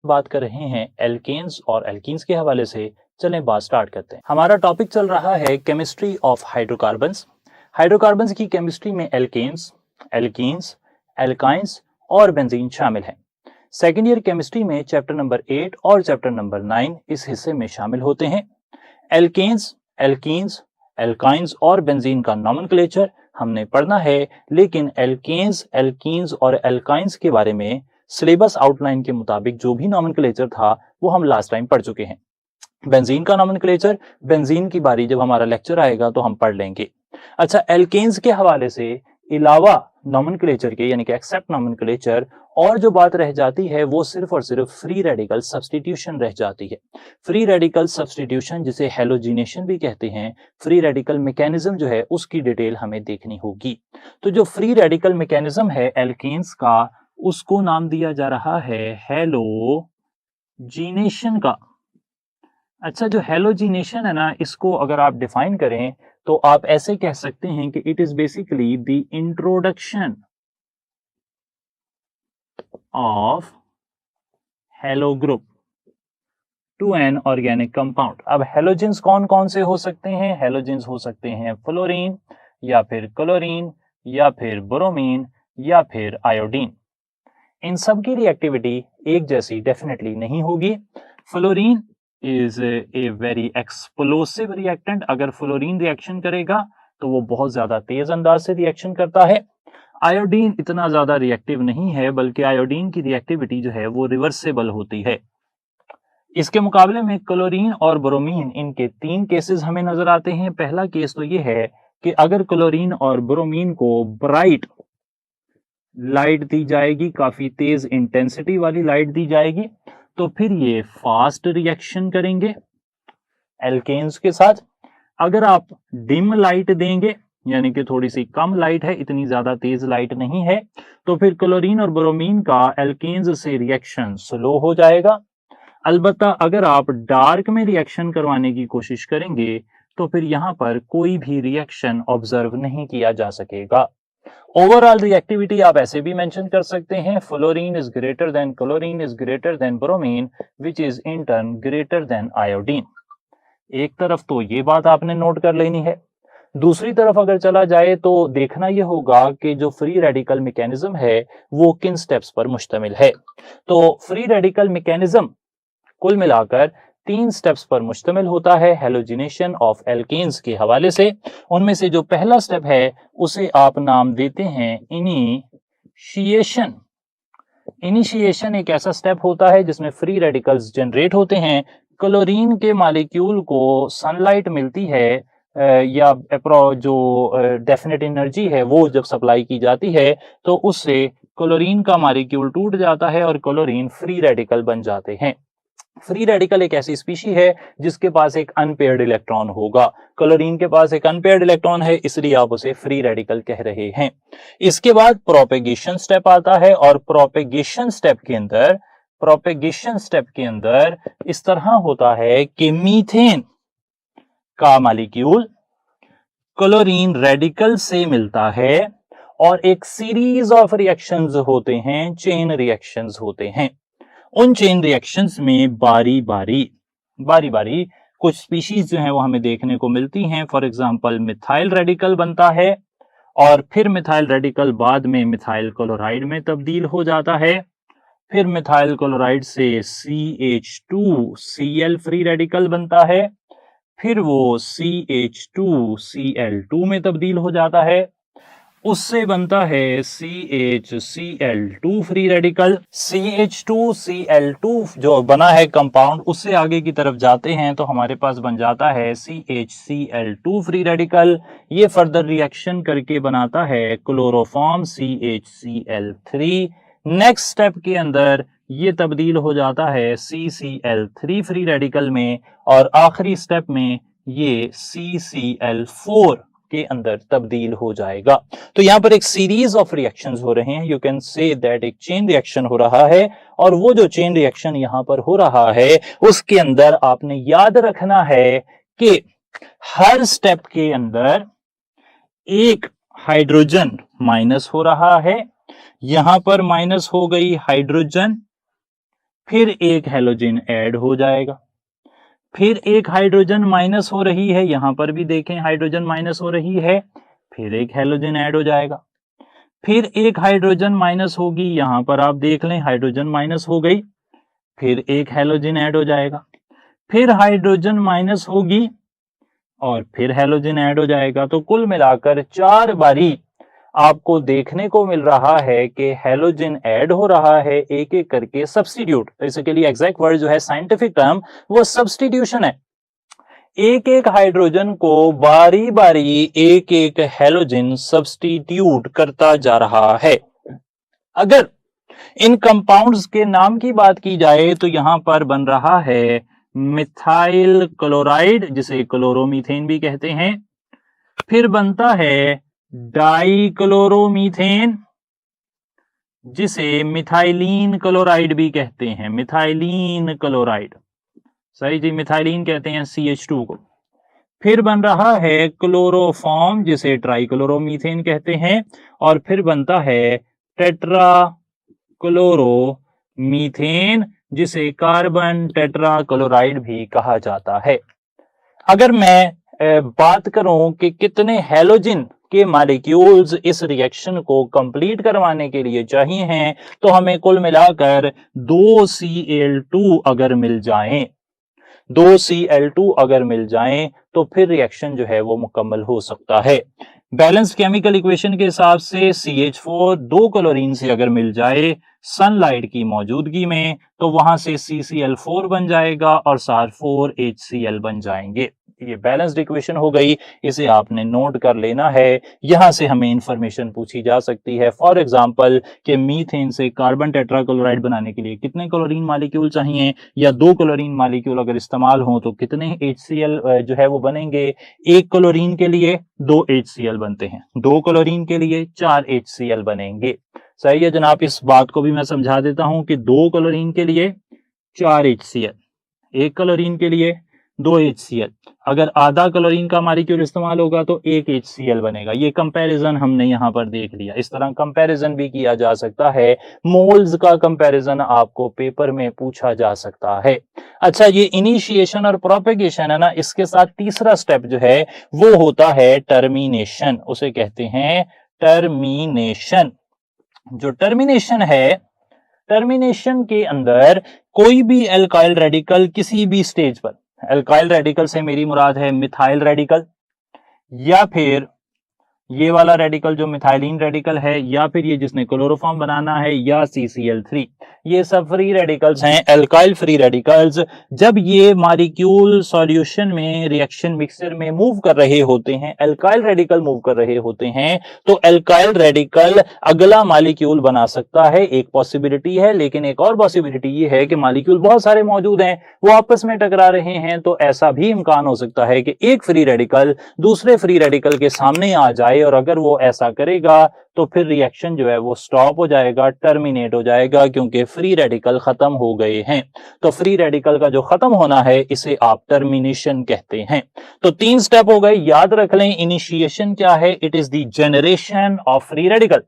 बात कर रहे हैं एल्केन्स और एल्कीन्स के हवाले से। चलें बात स्टार्ट करते हैं। हमारा टॉपिक चल रहा है केमिस्ट्री ऑफ हाइड्रोकार्बन्स। हाइड्रोकार्बन्स की केमिस्ट्री में एल्केन्स, एल्कीन्स, एल्काइंस और बेंजीन शामिल हैं। सेकेंड ईयर केमिस्ट्री में चैप्टर नंबर 8 और चैप्टर नंबर 9 इस हिस्से में शामिल होते हैं। एल्केन्स, एल्कीन्स, एल्काइंस और बेंजीन का नॉमेनक्लेचर हमने पढ़ना है, लेकिन एल्केन्स, एल्कीन्स और एल्काइंस के बारे में सिलेबस आउटलाइन के मुताबिक जो भी नॉमेनक्लेचर था वो हम लास्ट टाइम पढ़ चुके हैं। बेंजीन का नॉमेनक्लेचर, बेंजीन की बारी जब हमारा लेक्चर आएगा तो हम पढ़ लेंगे। अच्छा, एल्केन्स के हवाले से अलावा नॉमेनक्लेचर के यानी कि एक्सेप्ट नॉमेनक्लेचर और जो बात रह जाती है वो सिर्फ और सिर्फ फ्री रेडिकल सब्स्टिट्यूशन रह जाती है। फ्री रेडिकल सब्स्टिट्यूशन जिसे हेलोजिनेशन भी कहते हैं, फ्री रेडिकल मैकेनिज्म जो है उसकी डिटेल हमें देखनी होगी। तो जो फ्री रेडिकल मैकेनिज्म है एल्केन्स का, उसको नाम दिया जा रहा है हेलोजिनेशन का। अच्छा, जो हेलोजिनेशन है ना, इसको अगर आप डिफाइन करें तो आप ऐसे कह सकते हैं कि it is basically the introduction of halo group to an organic compound. अब हेलोजेंस कौन कौन से हो सकते हैं? हेलोजेंस हो सकते हैं फ्लोरीन या फिर क्लोरीन या फिर ब्रोमीन या फिर आयोडीन। इन सब की रिएक्टिविटी एक जैसी डेफिनेटली नहीं होगी। Fluorine is a very explosive reactant. अगर फ्लोरीन रिएक्शन करेगा तो वो बहुत ज्यादा तेज अंदाज से रिएक्शन करता है। आयोडीन इतना ज्यादा रिएक्टिव नहीं है, बल्कि आयोडीन की रिएक्टिविटी जो है वो रिवर्सेबल होती है। इसके मुकाबले में क्लोरीन और ब्रोमीन, इनके 3 केसेस हमें नजर आते हैं। पहला केस तो ये है कि अगर क्लोरीन और ब्रोमीन को ब्राइट लाइट दी जाएगी, काफी तेज इंटेंसिटी वाली लाइट दी जाएगी, तो फिर ये फास्ट रिएक्शन करेंगे एल्केन्स के साथ। अगर आप डिम लाइट देंगे यानी कि थोड़ी सी कम लाइट है, इतनी ज्यादा तेज लाइट नहीं है, तो फिर क्लोरीन और ब्रोमीन का एल्केन्स से रिएक्शन स्लो हो जाएगा। अलबत्ता अगर आप डार्क में रिएक्शन करवाने की कोशिश करेंगे तो फिर यहां पर कोई भी रिएक्शन ऑब्जर्व नहीं किया जा सकेगा। ओवरऑल रिएक्टिविटी आप ऐसे भी मेंशन कर सकते हैं, fluorine is greater than chlorine is greater than bromine which is in turn greater than iodine. एक तरफ तो ये बात आपने नोट कर लेनी है। दूसरी तरफ अगर चला जाए तो देखना यह होगा कि जो फ्री रेडिकल मैकेनिज्म है वो किन स्टेप्स पर मुश्तमिल है। तो फ्री रेडिकल मैकेनिज्म कुल मिलाकर 3 स्टेप्स पर मुश्तमिल होता है हेलोजिनेशन ऑफ एल्केन्स के हवाले से। उनमें से जो पहला स्टेप है उसे आप नाम देते हैं इनिशिएशन। इनिशिएशन एक ऐसा स्टेप होता है जिसमें फ्री रेडिकल्स जनरेट होते हैं। क्लोरीन के मॉलिक्यूल को सनलाइट मिलती है या जो डेफिनेट एनर्जी है वो जब सप्लाई की जाती है तो उससे क्लोरीन का मॉलिक्यूल टूट जाता है और क्लोरीन फ्री रेडिकल बन जाते हैं। फ्री रेडिकल एक ऐसी स्पीशी है जिसके पास एक अनपेयर्ड इलेक्ट्रॉन होगा। क्लोरीन के पास एक अनपेयर्ड इलेक्ट्रॉन है, इसलिए आप उसे फ्री रेडिकल कह रहे हैं। इसके बाद प्रोपेगेशन स्टेप आता है और प्रोपेगेशन स्टेप के अंदर इस तरह होता है कि मीथेन का मॉलिक्यूल क्लोरीन रेडिकल से मिलता है और एक सीरीज ऑफ रिएक्शंस होते हैं, चेन रिएक्शंस होते हैं। उन चेन रिएक्शंस में बारी बारी कुछ स्पीशीज जो हैं वो हमें देखने को मिलती हैं। फॉर एग्जांपल मिथाइल रेडिकल बनता है और फिर मिथाइल रेडिकल बाद में मिथाइल क्लोराइड में तब्दील हो जाता है। फिर मिथाइल क्लोराइड से CH2Cl फ्री रेडिकल बनता है, फिर वो CH2Cl2 में तब्दील हो जाता है, उससे बनता है CHCl2 फ्री रेडिकल। CH2Cl2 जो बना है कंपाउंड, उससे आगे की तरफ जाते हैं तो हमारे पास बन जाता है CHCl2 फ्री रेडिकल। ये फर्दर रिएक्शन करके बनाता है क्लोरोफॉर्म CHCl3। नेक्स्ट स्टेप के अंदर ये तब्दील हो जाता है CCl3 फ्री रेडिकल में और आखिरी स्टेप में ये CCl4 के अंदर तब्दील हो जाएगा। तो यहां पर एक सीरीज ऑफ रिएक्शंस हो रहे हैं। यू कैन से दैट एक चेन रिएक्शन हो रहा है और वो जो चेन रिएक्शन यहां पर हो रहा है उसके अंदर आपने याद रखना है कि हर स्टेप के अंदर एक हाइड्रोजन माइनस हो रहा है। यहां पर माइनस हो गई हाइड्रोजन, फिर एक हैलोजन ऐड हो जाएगा, फिर एक हाइड्रोजन माइनस हो रही है, यहां पर भी देखें हाइड्रोजन माइनस हो रही है, फिर एक हैलोजन ऐड हो जाएगा, फिर एक हाइड्रोजन माइनस होगी, यहां पर आप देख लें हाइड्रोजन माइनस हो गई, फिर एक हैलोजन ऐड हो जाएगा, फिर हाइड्रोजन माइनस होगी और फिर हैलोजन ऐड हो जाएगा। तो कुल मिलाकर 4 बारी आपको देखने को मिल रहा है कि हैलोजन ऐड हो रहा है एक एक करके, सब्स्टिट्यूट, बेसिकली एग्जैक्ट वर्ड जो है साइंटिफिक टर्म वो सब्स्टिट्यूशन है। एक एक हाइड्रोजन को बारी बारी एक एक हैलोजन सब्स्टिट्यूट करता जा रहा है। अगर इन कंपाउंड्स के नाम की बात की जाए तो यहां पर बन रहा है मिथाइल क्लोराइड, जिसे क्लोरोमीथेन भी कहते हैं, फिर बनता है डाइक्लोरोमीथेन, जिसे मिथाइलिन क्लोराइड भी कहते हैं, मिथाइलिन क्लोराइड, सही जी, मिथाइलिन कहते हैं CH2 को। फिर बन रहा है क्लोरोफॉर्म, जिसे ट्राइक्लोरोमीथेन कहते हैं, और फिर बनता है टेट्रा क्लोरोमीथेन, जिसे कार्बन टेट्राक्लोराइड भी कहा जाता है। अगर मैं बात करूं कि कितने हैलोजन के मॉलिक्यूल्स इस रिएक्शन को कंप्लीट करवाने के लिए चाहिए हैं, तो हमें कुल मिलाकर 2Cl2 अगर मिल जाएं, 2Cl2 अगर मिल जाएं तो फिर रिएक्शन जो है वो मुकम्मल हो सकता है। बैलेंस केमिकल इक्वेशन के हिसाब से CH4 2 क्लोरीन से अगर मिल जाए सनलाइट की मौजूदगी में, तो वहां से CCl4 बन जाएगा और सार 4HCl बन जाएंगे। ये बैलेंस्ड इक्वेशन हो गई, इसे आपने नोट कर लेना है। यहां से हमें इंफॉर्मेशन पूछी जा सकती है, फॉर एग्जांपल कि मीथेन से कार्बन टेट्राक्लोराइड बनाने के लिए कितने क्लोरीन मॉलिक्यूल चाहिए, या 2 क्लोरीन मॉलिक्यूल अगर इस्तेमाल हो तो कितने HCl जो है वो बनेंगे। 1 क्लोरीन के लिए 2 HCl बनते हैं, 2 क्लोरीन के लिए 4 HCl बनेंगे। सही है जनाब, इस बात को भी मैं समझा देता हूं कि 2 क्लोरीन के लिए 4 HCl, 1 क्लोरीन के लिए 2 HCl, अगर आधा क्लोरीन का मॉलिक्यूल इस्तेमाल होगा तो 1 HCl बनेगा। ये कंपैरिजन हमने यहां पर देख लिया। इस तरह कंपैरिजन भी किया जा सकता है, मोल्स का कंपैरिजन आपको पेपर में पूछा जा सकता है। अच्छा, ये इनिशिएशन और प्रोपेगेशन है ना, इसके साथ तीसरा स्टेप जो है वो होता है टर्मिनेशन, उसे कहते हैं टर्मिनेशन। जो टर्मिनेशन है, टर्मिनेशन के अंदर कोई भी एल्काइल रेडिकल किसी भी स्टेज पर, एल्काइल रेडिकल से मेरी मुराद है मिथाइल रेडिकल, या फिर ये वाला रेडिकल जो मिथाइलिन रेडिकल है, या फिर ये जिसने क्लोरोफॉर्म बनाना है, या CCl3, ये सब फ्री रेडिकल्स हैं, एल्काइल फ्री रेडिकल्स। जब ये मॉलिक्यूल सॉल्यूशन में रिएक्शन मिक्सचर में मूव कर रहे होते हैं, एल्काइल रेडिकल मूव कर रहे होते हैं, तो एल्काइल रेडिकल अगला मॉलिक्यूल बना सकता है, एक पॉसिबिलिटी है। लेकिन एक और पॉसिबिलिटी ये है कि मॉलिक्यूल बहुत सारे मौजूद हैं, वो आपस में टकरा रहे हैं, तो ऐसा भी इम्कान हो सकता है कि एक फ्री रेडिकल दूसरे फ्री रेडिकल के सामने आ जाए, और अगर वो ऐसा करेगा तो फिर रिएक्शन जो है वो स्टॉप हो जाएगा, टर्मिनेट हो जाएगा, क्योंकि फ्री रेडिकल खत्म हो गए हैं। तो फ्री रेडिकल का जो खत्म होना है इसे आप टर्मिनेशन कहते हैं। तो 3 स्टेप हो गए, याद रख लें। इनिशिएशन क्या है? It is the generation of free radical.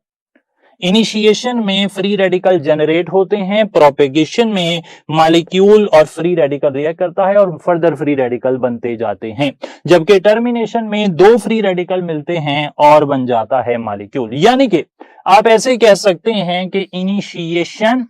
Initiation में फ्री रेडिकल जनरेट होते हैं, प्रोपेगेशन में मॉलिक्यूल और फ्री रेडिकल रिएक्ट करता है और फर्दर फ्री रेडिकल बनते जाते हैं, जबकि टर्मिनेशन में 2 फ्री रेडिकल मिलते हैं और बन जाता है मॉलिक्यूल। यानी कि आप ऐसे कह सकते हैं कि इनिशिएशन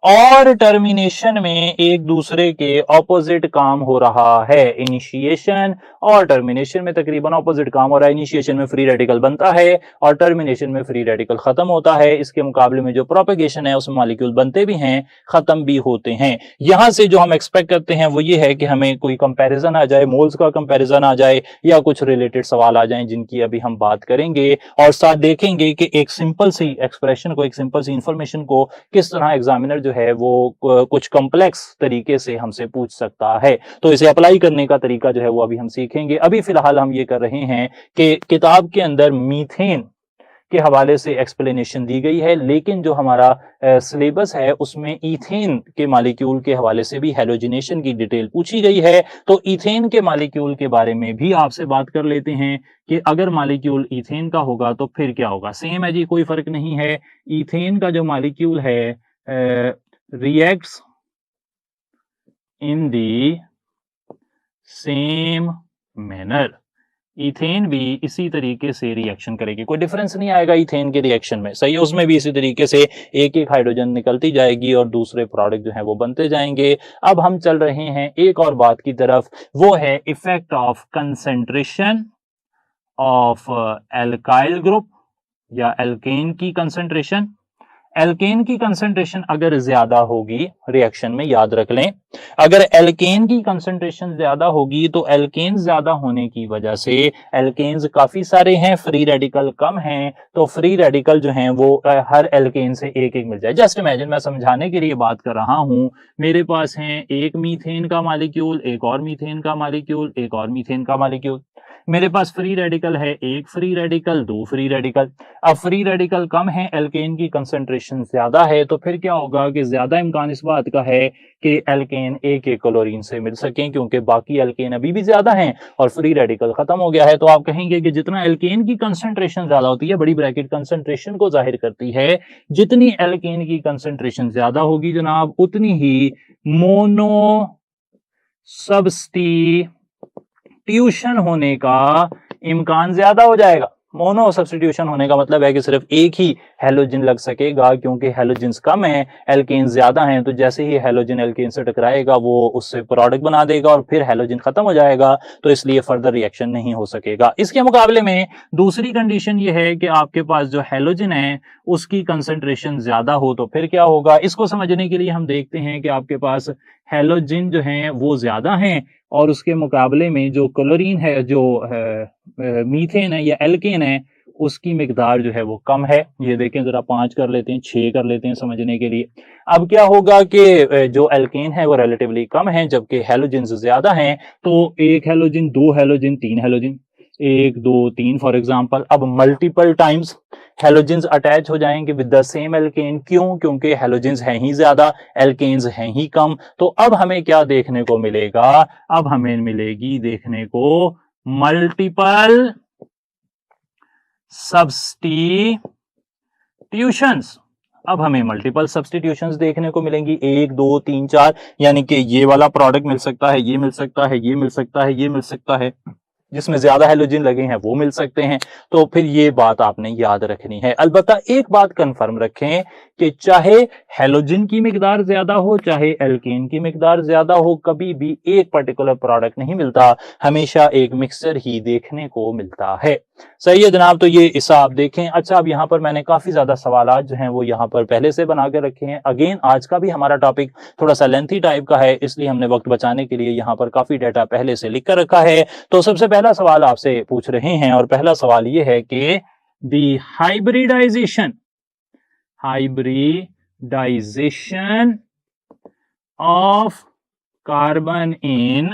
और टर्मिनेशन में एक दूसरे के ऑपोजिट काम हो रहा है। इनिशिएशन और टर्मिनेशन में तकरीबन ऑपोजिट काम हो रहा है। इनिशिएशन में फ्री रेडिकल बनता है और टर्मिनेशन में फ्री रेडिकल खत्म होता है। इसके मुकाबले में जो प्रोपेगेशन है उसमें मॉलिक्यूल बनते भी हैं, खत्म भी होते हैं। यहां से जो हम एक्सपेक्ट करते हैं वो ये है कि हमें कोई कंपैरिजन आ जाए, मोल्स का कंपैरिजन आ जाए, या कुछ रिलेटेड सवाल आ जाए जिनकी अभी हम बात करेंगे, और साथ देखेंगे कि एक सिंपल सी एक्सप्रेशन को, एक सिंपल सी इंफॉर्मेशन को किस तरह एग्जामिनर है वो कुछ कॉम्प्लेक्स तरीके से हमसे पूछ सकता है। तो इसे अप्लाई करने का तरीका जो है वो अभी हम सीखेंगे। अभी फिलहाल हम ये कर रहे हैं कि किताब के अंदर मीथेन के हवाले से एक्सप्लेनेशन दी गई है, लेकिन जो हमारा सिलेबस है उसमें ईथेन के मॉलिक्यूल के हवाले से भी हैलोजिनेशन की डिटेल पूछी गई है। तो ईथेन के मॉलिक्यूल के बारे में भी आपसे बात कर लेते हैं कि अगर मॉलिक्यूल ईथेन का होगा तो फिर क्या होगा। सेम है जी, कोई फर्क नहीं है। ईथेन का जो मॉलिक्यूल है reacts in the same manner, ethane भी इसी तरीके से रिएक्शन करेगी, कोई डिफरेंस नहीं आएगा इथेन के रिएक्शन में, सही है। उसमें भी इसी तरीके से एक एक हाइड्रोजन निकलती जाएगी और दूसरे प्रोडक्ट जो है वो बनते जाएंगे। अब हम चल रहे हैं एक और बात की तरफ, वो है effect of concentration of alkyl group या एल्केन की कंसेंट्रेशन। एल्केन की कंसेंट्रेशन अगर ज्यादा होगी रिएक्शन में, याद रख लें, अगर एल्केन की कंसेंट्रेशन ज्यादा होगी तो एल्केन ज्यादा होने की वजह से, एल्केन्स काफी सारे हैं, फ्री रेडिकल कम हैं, तो फ्री रेडिकल जो हैं वो हर एल्केन से एक एक मिल जाए। जस्ट इमेजिन, मैं समझाने के लिए बात कर रहा हूं, मेरे पास है एक मीथेन का मॉलिक्यूल, एक और मीथेन का मॉलिक्यूल, एक और मीथेन का मॉलिक्यूल। मेरे पास फ्री रेडिकल है, एक फ्री रेडिकल, दो फ्री रेडिकल। अब फ्री रेडिकल कम है, एल्केन की कंसेंट्रेशन ज्यादा है, तो फिर क्या होगा कि ज्यादा इम्कान इस बात का है कि एल्केन एक एक क्लोरीन से मिल सके, क्योंकि बाकी एल्केन अभी भी ज्यादा हैं और फ्री रेडिकल खत्म हो गया है। तो आप कहेंगे कि जितना एल्केन की कंसेंट्रेशन ज्यादा होती है, बड़ी ब्रैकेट कंसेंट्रेशन को जाहिर करती है, जितनी एल्केन की कंसेंट्रेशन ज्यादा होगी जनाब, उतनी ही मोनो सब्स्टिट्यूशन होने का इम्कान ज्यादा हो जाएगा। मोनो सब्स्टिट्यूशन होने का मतलब है कि सिर्फ एक ही हैलोजन लग सकेगा, क्योंकि हैलोजन्स कम है, एल्केन ज्यादा हैं, तो जैसे ही हैलोजन एल्केन से टकराएगा वो उससे प्रोडक्ट बना देगा और फिर हैलोजन खत्म हो जाएगा, तो इसलिए फर्दर रिएक्शन नहीं हो सकेगा। इसके मुकाबले में दूसरी कंडीशन ये है कि आपके पास जो हैलोजन है उसकी कंसेंट्रेशन ज्यादा हो, तो फिर क्या होगा, इसको समझने के लिए हम देखते हैं कि आपके पास हैलोजन जो है वो ज्यादा हैं और उसके मुकाबले में जो क्लोरीन है, जो मीथेन है या एल्केन है, उसकी मिकदार जो है वो कम है। ये देखें जरा, 5 कर लेते हैं, 6 कर लेते हैं समझने के लिए। अब क्या होगा कि जो एल्केन है वो रिलेटिवली कम है, जबकि हैलोजन ज्यादा हैं, तो एक हैलोजन, दो हैलोजन, तीन हैलोजन, 1 2 3 फॉर एग्जांपल। अब मल्टीपल टाइम्स हैलोजेंस अटैच हो जाएंगे विद द सेम एल्केन, क्यों, क्योंकि हैलोजेंस हैं ही ज्यादा, एल्केन्स हैं ही कम। तो अब हमें क्या देखने को मिलेगा, अब हमें मिलेगी देखने को मल्टीपल सब्स्टिट्यूशंस। अब हमें मल्टीपल सब्स्टिट्यूशंस देखने को मिलेंगी, 1 2 3 4, यानी कि ये वाला प्रोडक्ट मिल सकता है, ये मिल सकता है, ये मिल सकता है, ये मिल सकता है, जिसमें ज्यादा हैलोजन लगे हैं वो मिल सकते हैं। तो फिर ये बात आपने याद रखनी है। अलबत्ता एक बात कंफर्म रखें कि चाहे हैलोजन की मिकदार ज्यादा हो, चाहे एल्केन की मिकदार ज्यादा हो, कभी भी एक पर्टिकुलर प्रोडक्ट नहीं मिलता, हमेशा एक मिक्सचर ही देखने को मिलता है। सही है जनाब, तो ये हिसाब देखें। अच्छा, अब यहाँ पर मैंने काफी ज्यादा सवाल जो हैं वो यहाँ पर पहले से बना के रखे हैं। अगेन आज का भी हमारा टॉपिक थोड़ा सा लेंथी टाइप का है, इसलिए हमने वक्त बचाने के लिए यहाँ पर काफी डाटा पहले से लिख कर रखा है। तो सबसे पहला सवाल आपसे पूछ रहे हैं, और पहला सवाल ये है कि the hybridization of carbon in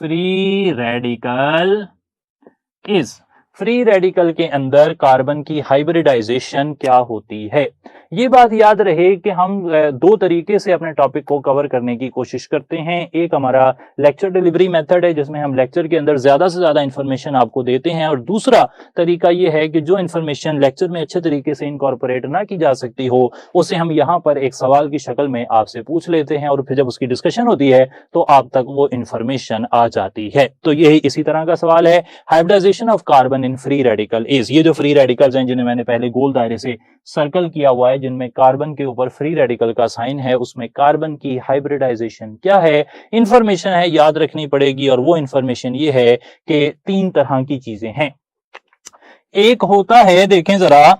free radical is, free radical के अंदर कार्बन की हाइब्रिडाइजेशन क्या होती है। ये बात याद रहे कि हम दो तरीके से अपने टॉपिक को कवर करने की कोशिश करते हैं। एक हमारा लेक्चर डिलीवरी मेथड है, जिसमें हम लेक्चर के अंदर ज्यादा से ज्यादा इंफॉर्मेशन आपको देते हैं, और दूसरा तरीका यह है कि जो इंफॉर्मेशन लेक्चर में अच्छे तरीके से इनकॉर्पोरेट ना की जा सकती हो, उसे हम यहाँ पर एक सवाल की शक्ल में आपसे पूछ लेते हैं, और फिर जब उसकी डिस्कशन होती है तो आप तक वो इंफॉर्मेशन आ जाती है। तो यही इसी तरह का सवाल है, hybridisation of carbon in free radical is. ये जो फ्री रेडिकल्स हैं जिन्हें मैंने पहले गोल दायरे से सर्कल किया हुआ है, जिनमें कार्बन के ऊपर फ्री रेडिकल का साइन है, उसमें कार्बन की हाइब्रिडाइजेशन क्या है, इंफॉर्मेशन है, याद रखनी पड़ेगी। और वो इंफॉर्मेशन ये है कि 3 तरह की चीजें हैं। एक होता है, देखें जरा,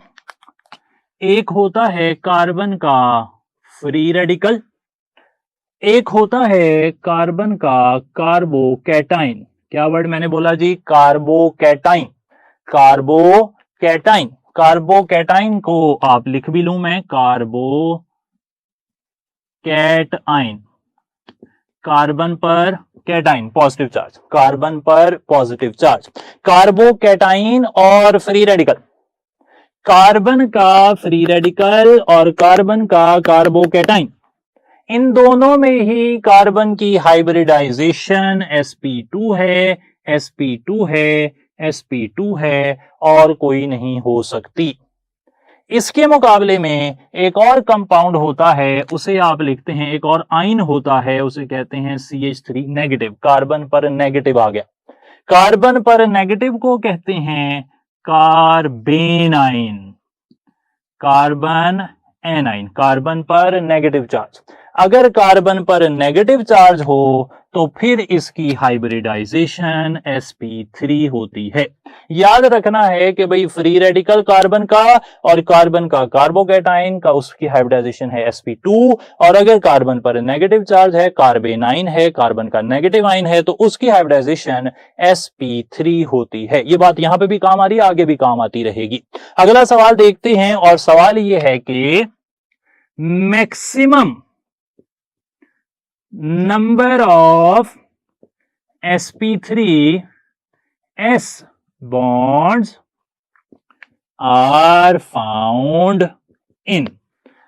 एक होता है कार्बन का फ्री रेडिकल, एक होता है कार्बन का कार्बोकैटाइन। क्या वर्ड मैंने बोला जी, कार्बोकैटाइन। कार्बोकैटाइन, कार्बोकैटाइन को आप लिख भी लूं मैं, कार्बोकैटाइन, कार्बन पर कैटाइन पॉजिटिव चार्ज, कार्बन पर पॉजिटिव चार्ज, कार्बोकैटाइन और फ्री रेडिकल, कार्बन का फ्री रेडिकल और कार्बन का कार्बोकैटाइन, इन दोनों में ही कार्बन की हाइब्रिडाइजेशन sp2 है, sp2 है, sp2 है, और कोई नहीं हो सकती। इसके मुकाबले में एक और कंपाउंड होता है, उसे आप लिखते हैं, एक और आयन होता है, उसे कहते हैं CH3 नेगेटिव। कार्बन पर नेगेटिव आ गया। कार्बन पर नेगेटिव को कहते हैं carbene ion, carbon A9, carbon पर नेगेटिव चार्ज। अगर कार्बन पर नेगेटिव चार्ज हो तो फिर इसकी हाइब्रिडाइजेशन sp3 होती है। याद रखना है कि भाई फ्री रेडिकल कार्बन का और कार्बन का कार्बोकैटायन का, उसकी हाइब्रिडाइजेशन है sp2, और अगर कार्बन पर नेगेटिव चार्ज है, कार्बेनाइन है, कार्बन का नेगेटिव आयन है, तो उसकी हाइब्रिडाइजेशन sp3 होती है। ये बात यहां पे भी काम आ रही है, आगे भी काम आती रहेगी। अगला सवाल देखते हैं, और सवाल ये है कि maximum number of sp3 s bonds are found in,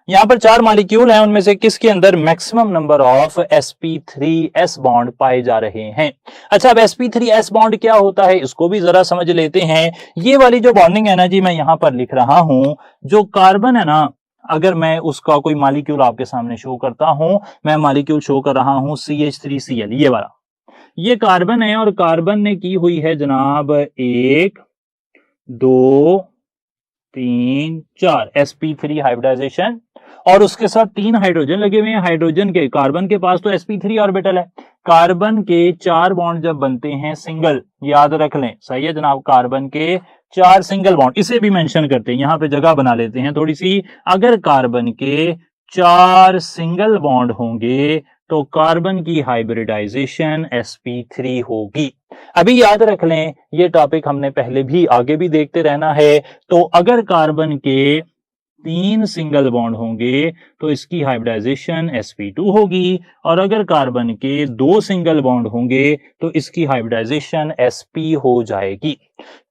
यहां पर 4 मॉलिक्यूल हैं, उनमें से किसके अंदर maximum number of sp3s bond पाए जा रहे हैं। अच्छा, अब sp3s बॉन्ड क्या होता है इसको भी जरा समझ लेते हैं। ये वाली जो बॉन्डिंग है ना जी, मैं यहां पर लिख रहा हूं, जो कार्बन है ना, अगर मैं उसका कोई मॉलिक्यूल आपके सामने शो करता हूं, मैं मॉलिक्यूल शो कर रहा हूं CH3Cl, ये वाला, ये कार्बन है, और कार्बन ने की हुई है जनाब 1 2 3 4 sp3 हाइब्रिडाइजेशन, और उसके साथ 3 हाइड्रोजन लगे हुए हैं। हाइड्रोजन के, कार्बन के पास तो sp3 ऑर्बिटल है, कार्बन के 4 बॉन्ड जब बनते हैं सिंगल, याद रख लें, सही है जनाब, कार्बन के 4 सिंगल बॉन्ड, इसे भी मेंशन करते हैं, यहां पे जगह बना लेते हैं थोड़ी सी। अगर कार्बन के 4 सिंगल बॉन्ड होंगे तो कार्बन की हाइब्रिडाइजेशन sp3 होगी। अभी याद रख लें, ये टॉपिक हमने पहले भी, आगे भी देखते रहना है। तो अगर कार्बन के 3 सिंगल बॉन्ड होंगे तो इसकी हाइब्रिडाइजेशन sp2 होगी, और अगर कार्बन के 2 सिंगल बॉन्ड होंगे तो इसकी हाइब्रिडाइजेशन sp हो जाएगी।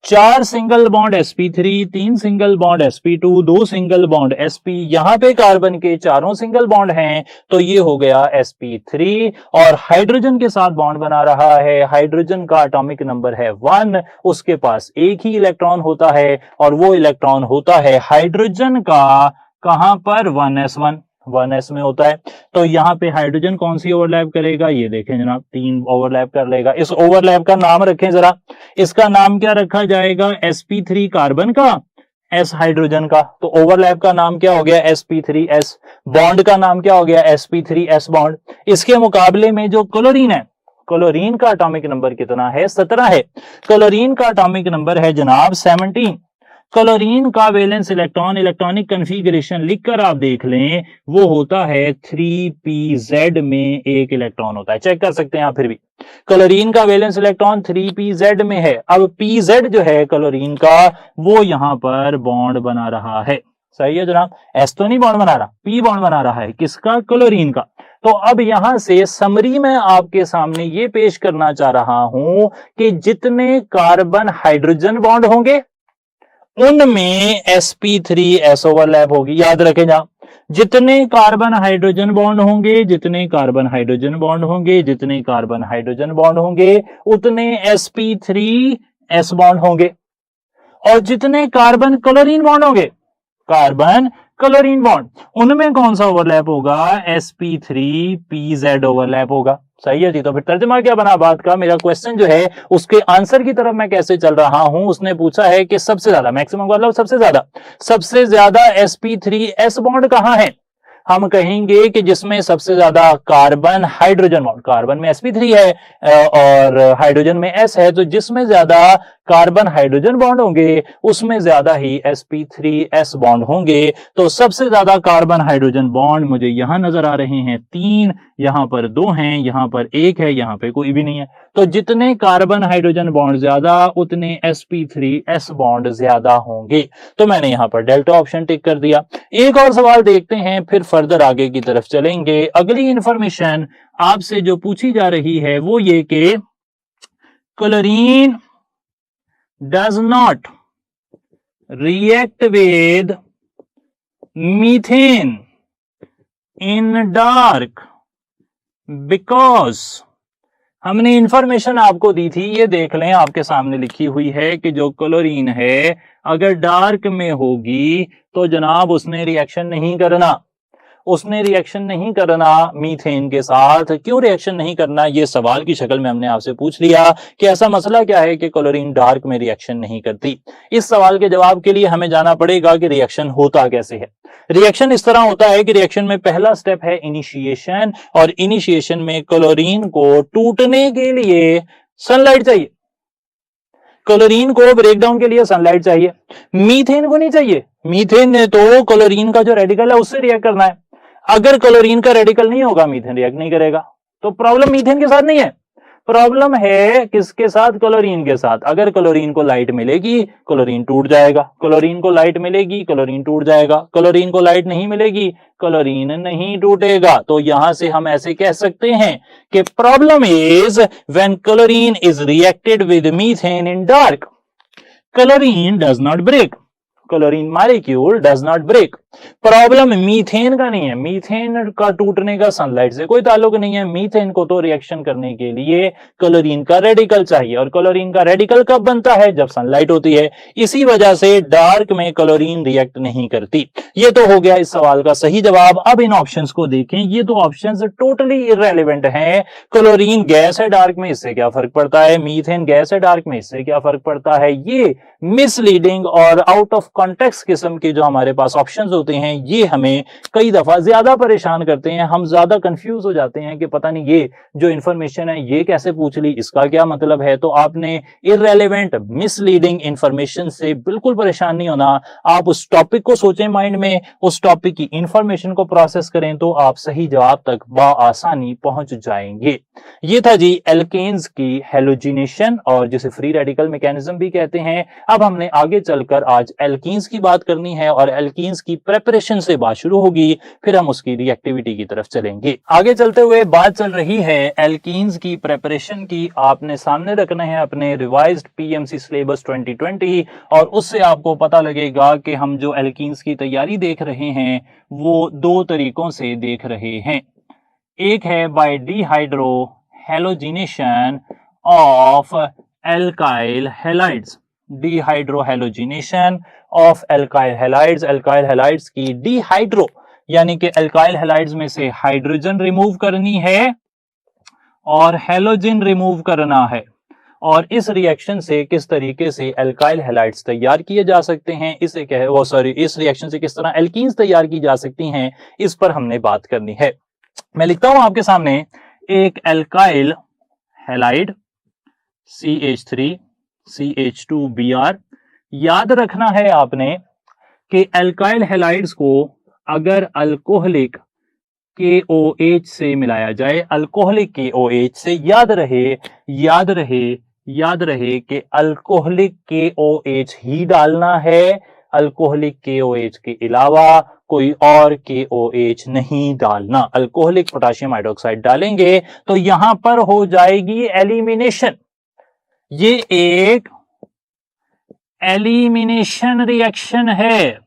4 single bond sp3, 3 single bond sp2, 2 single bond sp, यहां पे कार्बन के चारों सिंगल बॉन्ड हैं, तो ये हो गया sp3, और हाइड्रोजन के साथ बॉन्ड बना रहा है। हाइड्रोजन का एटॉमिक नंबर है 1, उसके पास एक ही इलेक्ट्रॉन होता है, और वो इलेक्ट्रॉन होता है हाइड्रोजन का कहां पर, 1s1, 1s में होता है। तो यहां पे हाइड्रोजन कौन सी ओवरलैप करेगा, ये देखें जनाब, 3 ओवरलैप कर लेगा। इस ओवरलैप का नाम रखें जरा, इसका नाम क्या रखा जाएगा, sp3 कार्बन का, s हाइड्रोजन का, तो ओवरलैप का नाम क्या हो गया, sp3s, बॉन्ड का नाम क्या हो गया, sp3s बॉन्ड। इसके मुकाबले में जो क्लोरीन है, क्लोरीन का एटॉमिक नंबर कितना है, 17 है। क्लोरीन का एटॉमिक नंबर है जनाब 17। क्लोरीन का वैलेंस इलेक्ट्रॉन, इलेक्ट्रॉनिक कन्फिगरेशन लिखकर आप देख लें, वो होता है 3pz में एक इलेक्ट्रॉन होता है, चेक कर सकते हैं आप। फिर भी क्लोरीन का वैलेंस इलेक्ट्रॉन 3pz में है। अब pz जो है क्लोरीन का, वो यहां पर बॉन्ड बना रहा है, सही है जनाब, s तो नहीं बॉन्ड बना रहा, p बॉन्ड बना रहा है, किसका, क्लोरीन का। तो अब यहां से समरी में आपके सामने ये पेश करना चाह रहा हूं कि जितने कार्बन हाइड्रोजन बॉन्ड होंगे उनमें sp3s ओवरलैप होगी। याद रखें जनाब, जितने कार्बन हाइड्रोजन बॉन्ड होंगे, जितने कार्बन हाइड्रोजन बॉन्ड होंगे, जितने कार्बन हाइड्रोजन बॉन्ड होंगे, उतने sp3s बॉन्ड होंगे, और जितने कार्बन क्लोरीन बॉन्ड होंगे, कार्बन क्लोरीन बॉन्ड, उनमें कौन सा ओवरलैप होगा, sp3pz ओवरलैप होगा। सही है जी। तो फिर तर्जुमा क्या बना बात का, मेरा क्वेश्चन जो है उसके आंसर की तरफ मैं कैसे चल रहा हूं। उसने पूछा है कि सबसे ज्यादा, मैक्सिमम मतलब सबसे ज्यादा sp3s बॉन्ड कहां है। हम कहेंगे कि जिसमें सबसे ज्यादा कार्बन हाइड्रोजन बॉन्ड, कार्बन में sp3 है और हाइड्रोजन में s है, तो जिसमें ज्यादा कार्बन हाइड्रोजन बॉन्ड होंगे उसमें ज्यादा ही sp3s बॉन्ड होंगे। तो सबसे ज्यादा कार्बन हाइड्रोजन बॉन्ड मुझे यहां नजर आ रहे हैं 3, यहां पर 2 हैं, यहां पर 1 है, यहां पे कोई भी नहीं है। तो जितने कार्बन हाइड्रोजन बॉन्ड ज्यादा उतने sp3s बॉन्ड ज्यादा होंगे। तो मैंने यहां पर डेल्टा ऑप्शन टिक कर दिया। एक और सवाल देखते हैं, फिर फर्दर आगे की तरफ चलेंगे। अगली इंफॉर्मेशन आपसे जो पूछी जा रही है वो ये कि chlorine does not react with methane in dark because हमने इंफॉर्मेशन आपको दी थी, ये देख लें आपके सामने लिखी हुई है कि जो क्लोरीन है अगर डार्क में होगी तो जनाब उसने रिएक्शन नहीं करना, उसने रिएक्शन नहीं करना मीथेन के साथ। क्यों रिएक्शन नहीं करना, ये सवाल की शक्ल में हमने आपसे पूछ लिया कि ऐसा मसला क्या है कि क्लोरीन डार्क में रिएक्शन नहीं करती। इस सवाल के जवाब के लिए हमें जाना पड़ेगा कि रिएक्शन होता कैसे है। रिएक्शन इस तरह होता है कि रिएक्शन में पहला स्टेप है इनिशिएशन, और इनिशिएशन में क्लोरीन को टूटने के लिए सनलाइट चाहिए। क्लोरीन को ब्रेकडाउन के लिए सनलाइट चाहिए, मीथेन को नहीं चाहिए। मीथेन ने तो क्लोरीन का जो रेडिकल है उससे रिएक्ट करना है। अगर क्लोरीन का रेडिकल नहीं होगा मीथेन रिएक्ट नहीं करेगा। तो प्रॉब्लम मीथेन के साथ नहीं है, प्रॉब्लम है किसके साथ, क्लोरीन के साथ। अगर क्लोरीन को लाइट मिलेगी क्लोरीन टूट जाएगा, क्लोरीन को लाइट मिलेगी क्लोरीन टूट जाएगा, क्लोरीन को लाइट नहीं मिलेगी क्लोरीन नहीं टूटेगा। तो यहां से हम ऐसे कह सकते हैं कि problem is when chlorine is reacted with methane in dark, chlorine does not break, chlorine molecule does not break. Problem methane का नहीं है, मीथेन का टूटने का सनलाइट से कोई ताल्लुक नहीं है। मीथेन को तो रिएक्शन करने के लिए क्लोरीन का रेडिकल चाहिए, और क्लोरीन का रेडिकल कब बनता है, जब सनलाइट होती है। इसी वजह से डार्क में क्लोरीन रिएक्ट नहीं करती। ये तो हो गया इस सवाल का सही जवाब। अब इन ऑप्शंस को देखें, ये तो ऑप्शंस टोटली इररेलेवेंट हैं। क्लोरीन गैस है डार्क में, इससे क्या फर्क पड़ता है, मीथेन गैस है डार्क में, इससे क्या फर्क पड़ता है। ये मिसलीडिंग और आउट ऑफ कॉन्टेक्स्ट किस्म के जो हमारे पास ऑप्शंस होते हैं ये हमें कई दफा ज्यादा परेशान करते हैं। हम ज्यादा कंफ्यूज हो जाते हैं कि पता नहीं ये जो इंफॉर्मेशन है ये कैसे पूछ ली, इसका क्या मतलब है। तो आपने इररेलेवेंट मिसलीडिंग इंफॉर्मेशन से बिल्कुल परेशान नहीं होना। आप उस टॉपिक को सोचें माइंड में, उस टॉपिक की इंफॉर्मेशन को प्रोसेस करें तो आप सही जवाब तक बआसानी पहुंच जाएंगे। ये था जी एल्केन्स की हैलोजिनेशन, और जिसे फ्री रेडिकल मैकेनिज्म भी कहते हैं। अब हमने आगे चलकर आज एल्कीन्स की बात करनी है, और एल्कीन्स की प्रेपरेशन से बात शुरू होगी, फिर हम उसकी रिएक्टिविटी की तरफ चलेंगे। आगे चलते हुए बात चल रही है एल्कीन्स की प्रेपरेशन की। आपने सामने रखना है अपने रिवाइज्ड पीएमसी सिलेबस 2020, और उससे आपको पता लगेगा कि हम जो एल्कीन्स की तैयारी देख रहे हैं वो दो तरीकों से देख रहे हैं। एक है by dehydrohalogenation of alkyl halides, dehydrohalogenation of alkyl halides. Alkyl halides की डिहाइड्रो यानी कि एल्काइल हैलाइड्स में से हाइड्रोजन रिमूव करनी है और हैलोजन रिमूव करना है, और इस रिएक्शन से किस तरीके से एल्काइल हैलाइड्स तैयार किए जा सकते हैं, इसे इस रिएक्शन से किस तरह एल्कीन्स तैयार की जा सकती हैं, इस पर हमने बात करनी है। मैं लिखता हूं आपके सामने एक एल्काइल हैलाइड CH3 CH2Br। याद रखना है आपने कि एल्काइल हैलाइड्स को अगर अल्कोहलिक KOH से मिलाया जाए, अल्कोहलिक KOH से, याद रहे कि अल्कोहलिक KOH ही डालना है, अल्कोहलिक KOH के अलावा कोई और KOH नहीं डालना। अल्कोहलिक पोटेशियम हाइड्रोक्साइड डालेंगे तो यहां पर हो जाएगी एलिमिनेशन। ये एक एलिमिनेशन रिएक्शन है,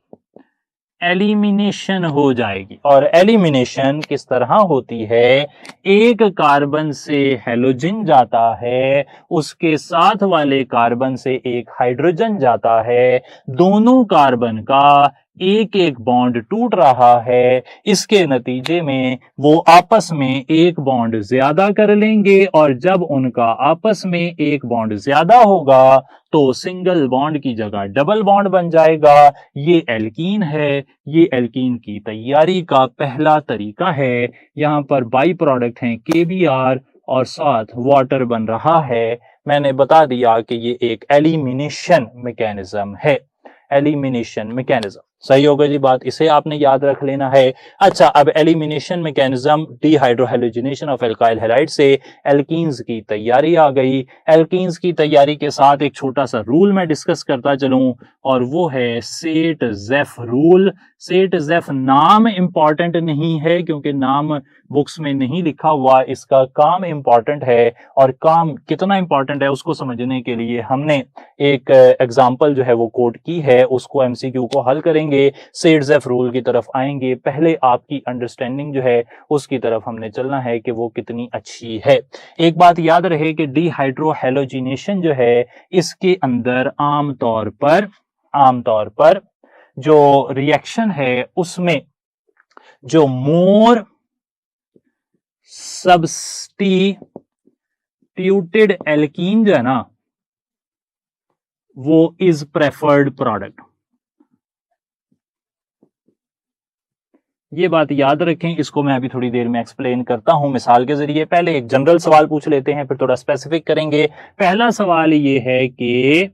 एलिमिनेशन हो जाएगी। और एलिमिनेशन किस तरह होती है, एक कार्बन से हैलोजन जाता है, उसके साथ वाले कार्बन से एक हाइड्रोजन जाता है, दोनों कार्बन का एक एक बॉन्ड टूट रहा है। इसके नतीजे में वो आपस में एक बॉन्ड ज्यादा कर लेंगे, और जब उनका आपस में एक बॉन्ड ज्यादा होगा तो सिंगल बॉन्ड की जगह डबल बॉन्ड बन जाएगा। ये एल्कीन है, ये एल्कीन की तैयारी का पहला तरीका है। यहां पर बाई प्रोडक्ट हैं KBr और साथ वाटर बन रहा है। मैंने बता दिया कि ये एक एलिमिनेशन मैकेनिज्म है, एलिमिनेशन मैकेनिज्म। सही होगा जी बात, इसे आपने याद रख लेना है। अच्छा, अब elimination mechanism, dehydrohalogenation of alkyl halide से एल्कीन्स की तैयारी आ गई। एल्कीन्स की तैयारी के साथ एक छोटा सा रूल मैं डिस्कस करता चलूं, और वो है सेट-जेफ रूल। सेट-जेफ नाम इंपॉर्टेंट नहीं है क्योंकि नाम बुक्स में नहीं लिखा हुआ, इसका काम इंपॉर्टेंट है, और काम कितना इंपॉर्टेंट है उसको समझने के लिए हमने एक एग्जांपल जो है वो कोट की है, उसको MCQ को हल करेंगे। समझेंगे, सेड्स-एफ रूल की तरफ आएंगे। पहले आपकी अंडरस्टैंडिंग जो है उसकी तरफ हमने चलना है कि वो कितनी अच्छी है। एक बात याद रहे कि डीहाइड्रोहैलोजिनेशन जो है इसके अंदर आमतौर पर जो रिएक्शन है उसमें जो मोर सब्स्टिट्यूटेड एल्कीन जो है ना वो इज प्रेफर्ड प्रोडक्ट। ये बात याद रखें, इसको मैं अभी थोड़ी देर में एक्सप्लेन करता हूं मिसाल के जरिए। पहले एक जनरल सवाल पूछ लेते हैं, फिर थोड़ा स्पेसिफिक करेंगे। पहला सवाल ये है कि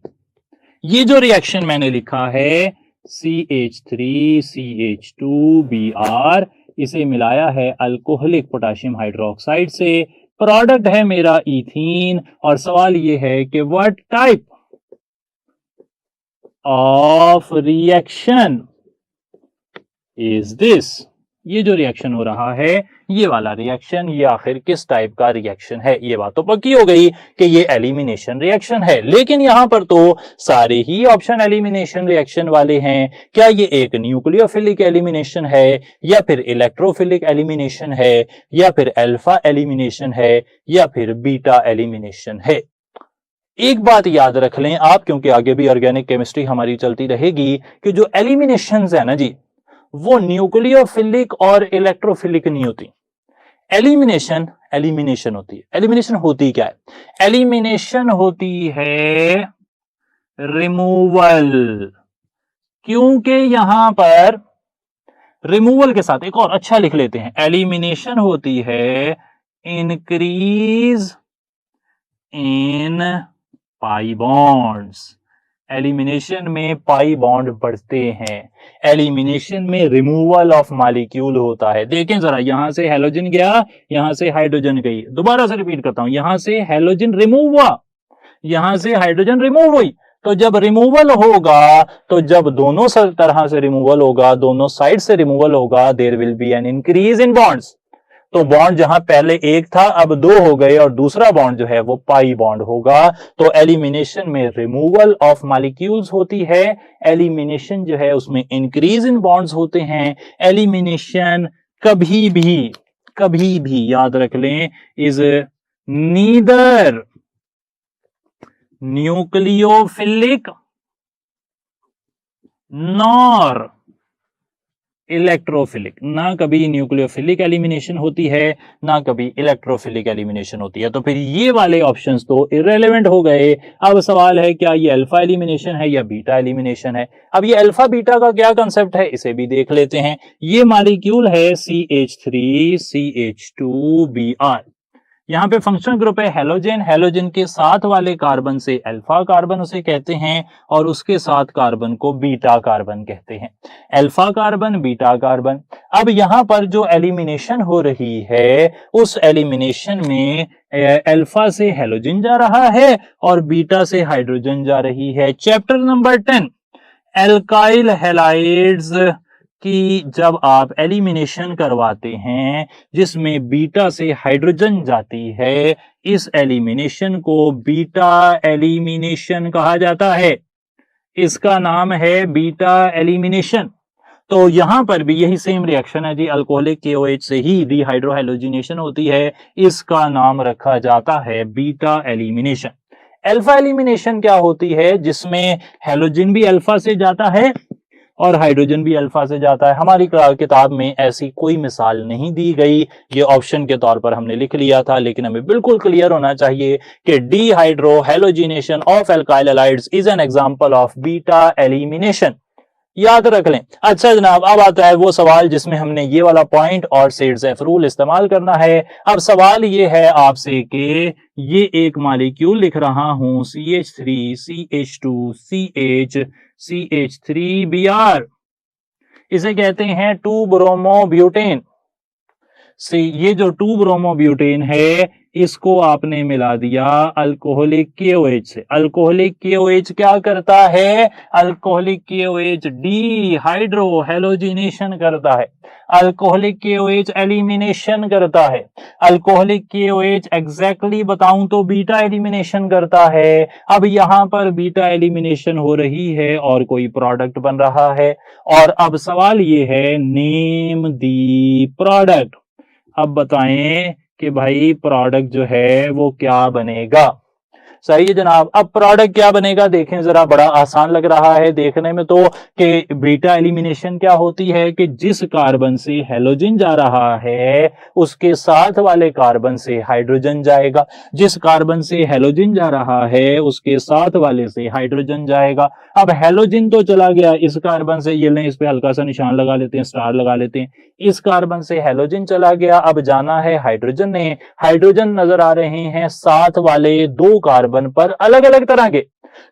ये जो रिएक्शन मैंने लिखा है CH3CH2Br, इसे मिलाया है अल्कोहलिक पोटेशियम हाइड्रोक्साइड से, प्रोडक्ट है मेरा इथीन। और सवाल ये है कि what type of reaction is this, ये जो रिएक्शन हो रहा है ये वाला रिएक्शन, ये आखिर किस टाइप का रिएक्शन है। ये बात तो पक्की हो गई कि ये एलिमिनेशन रिएक्शन है, लेकिन यहां पर तो सारे ही ऑप्शन एलिमिनेशन रिएक्शन वाले हैं। क्या ये एक न्यूक्लियोफिलिक एलिमिनेशन है, या फिर इलेक्ट्रोफिलिक एलिमिनेशन है, या फिर अल्फा एलिमिनेशन है, या फिर बीटा एलिमिनेशन है। एक बात याद रख लें आप, क्योंकि आगे भी ऑर्गेनिक केमिस्ट्री हमारी चलती रहेगी, कि जो एलिमिनेशंस है ना जी वो न्यूक्लियोफिलिक और इलेक्ट्रोफिलिक नहीं होती। एलिमिनेशन होती है। एलिमिनेशन होती क्या है? एलिमिनेशन होती है रिमूवल, क्योंकि यहां पर रिमूवल के साथ एक और अच्छा लिख लेते हैं, एलिमिनेशन होती है increase in pi bonds. Elimination में पाई बॉन्ड बढ़ते हैं, एलिमिनेशन में रिमूवल ऑफ मॉलिक्यूल होता है। देखें जरा, यहां से हेलोजन गया, यहां से हाइड्रोजन गई। दोबारा से रिपीट करता हूं, यहां से हेलोजन रिमूव हुआ, यहां से हाइड्रोजन रिमूव हुई। तो जब रिमूवल होगा, तो जब दोनों तरह से रिमूवल होगा, दोनों साइड से रिमूवल होगा, there will be an increase in bonds. तो बॉन्ड जहां पहले एक था अब दो हो गए, और दूसरा बॉन्ड जो है वो पाई बॉन्ड होगा। तो एलिमिनेशन में रिमूवल ऑफ मॉलिक्यूल्स होती है, एलिमिनेशन जो है उसमें इंक्रीज इन बॉन्ड्स होते हैं। एलिमिनेशन कभी भी याद रख लें is neither nucleophilic nor electrophilic. ना कभी न्यूक्लियोफिलिक एलिमिनेशन होती है, ना कभी इलेक्ट्रोफिलिक एलिमिनेशन होती है। तो फिर ये वाले ऑप्शंस तो इररेलेवेंट हो गए। अब सवाल है क्या ये अल्फा एलिमिनेशन है या बीटा एलिमिनेशन है। अब ये अल्फा बीटा का क्या कंसेप्ट है इसे भी देख लेते हैं। ये मॉलिक्यूल है CH3CH2Br, यहां पे फंक्शनल ग्रुप है हेलोजन। हेलोजन के साथ वाले कार्बन से अल्फा कार्बन उसे कहते हैं, और उसके साथ कार्बन को बीटा कार्बन कहते हैं। Alpha carbon, beta carbon. अब यहां पर जो एलिमिनेशन हो रही है उस एलिमिनेशन में अल्फा से हेलोजन जा रहा है और बीटा से हाइड्रोजन जा रही है। चैप्टर नंबर 10 एल्काइल हैलाइड्स कि जब आप एलिमिनेशन करवाते हैं जिसमें बीटा से हाइड्रोजन जाती है, इस एलिमिनेशन को बीटा एलिमिनेशन कहा जाता है। इसका नाम है बीटा एलिमिनेशन। तो यहां पर भी यही सेम रिएक्शन है जी, अल्कोहलिक KOH से ही डीहाइड्रोहैलोजिनेशन होती है, इसका नाम रखा जाता है बीटा एलिमिनेशन। अल्फा एलिमिनेशन क्या होती है? जिसमें हेलोजन भी अल्फा से जाता है और हाइड्रोजन भी अल्फा से जाता है। हमारी किताब में ऐसी कोई मिसाल नहीं दी गई, ये ऑप्शन के तौर पर हमने लिख लिया था, लेकिन हमें बिल्कुल क्लियर होना चाहिए कि dehydrohalogenation of alkyl halides is an example of beta elimination. याद रख लें। अच्छा जनाब, अब आता है वो सवाल जिसमें हमने ये वाला पॉइंट और सेड्स-एफ रूल इस्तेमाल करना है। अब सवाल ये है आपसे कि ये एक मॉलिक्यूल लिख रहा हूं CH3CH2CH3Br, इसे कहते हैं 2 ब्रोमोब्यूटेन। ये जो 2 ब्रोमोब्यूटेन है इसको आपने मिला दिया अल्कोहलिक KOH से। अल्कोहलिक KOH क्या करता है? अल्कोहलिक KOH डिहाइड्रो हैलोजिनेशन करता है। अल्कोहलिक KOH एलिमिनेशन करता है। अल्कोहलिक KOH एग्जैक्टली बताऊं तो बीटा एलिमिनेशन करता है। अब यहां पर बीटा एलिमिनेशन हो रही है और कोई प्रोडक्ट बन रहा है। और अब सवाल ये है, नेम दी प्रोडक्ट। अब बताएं कि भाई प्रोडक्ट जो है वो क्या बनेगा। सही है जनाब। अब प्रोडक्ट क्या बनेगा देखें जरा, बड़ा आसान लग रहा है देखने में तो, कि बीटा एलिमिनेशन क्या होती है कि जिस कार्बन से हैलोजन जा रहा है उसके साथ वाले कार्बन से हाइड्रोजन जाएगा। जिस कार्बन से हैलोजन जा रहा है उसके साथ वाले से हाइड्रोजन जाएगा। अब हैलोजन तो चला गया इस कार्बन से, ये लें इस पे हल्का सा निशान लगा लेते हैं, स्टार लगा लेते हैं। इस कार्बन से हैलोजन चला गया, अब जाना है हाइड्रोजन ने। हाइड्रोजन नजर आ रहे हैं साथ वाले दो कार्बन पर अलग अलग तरह के।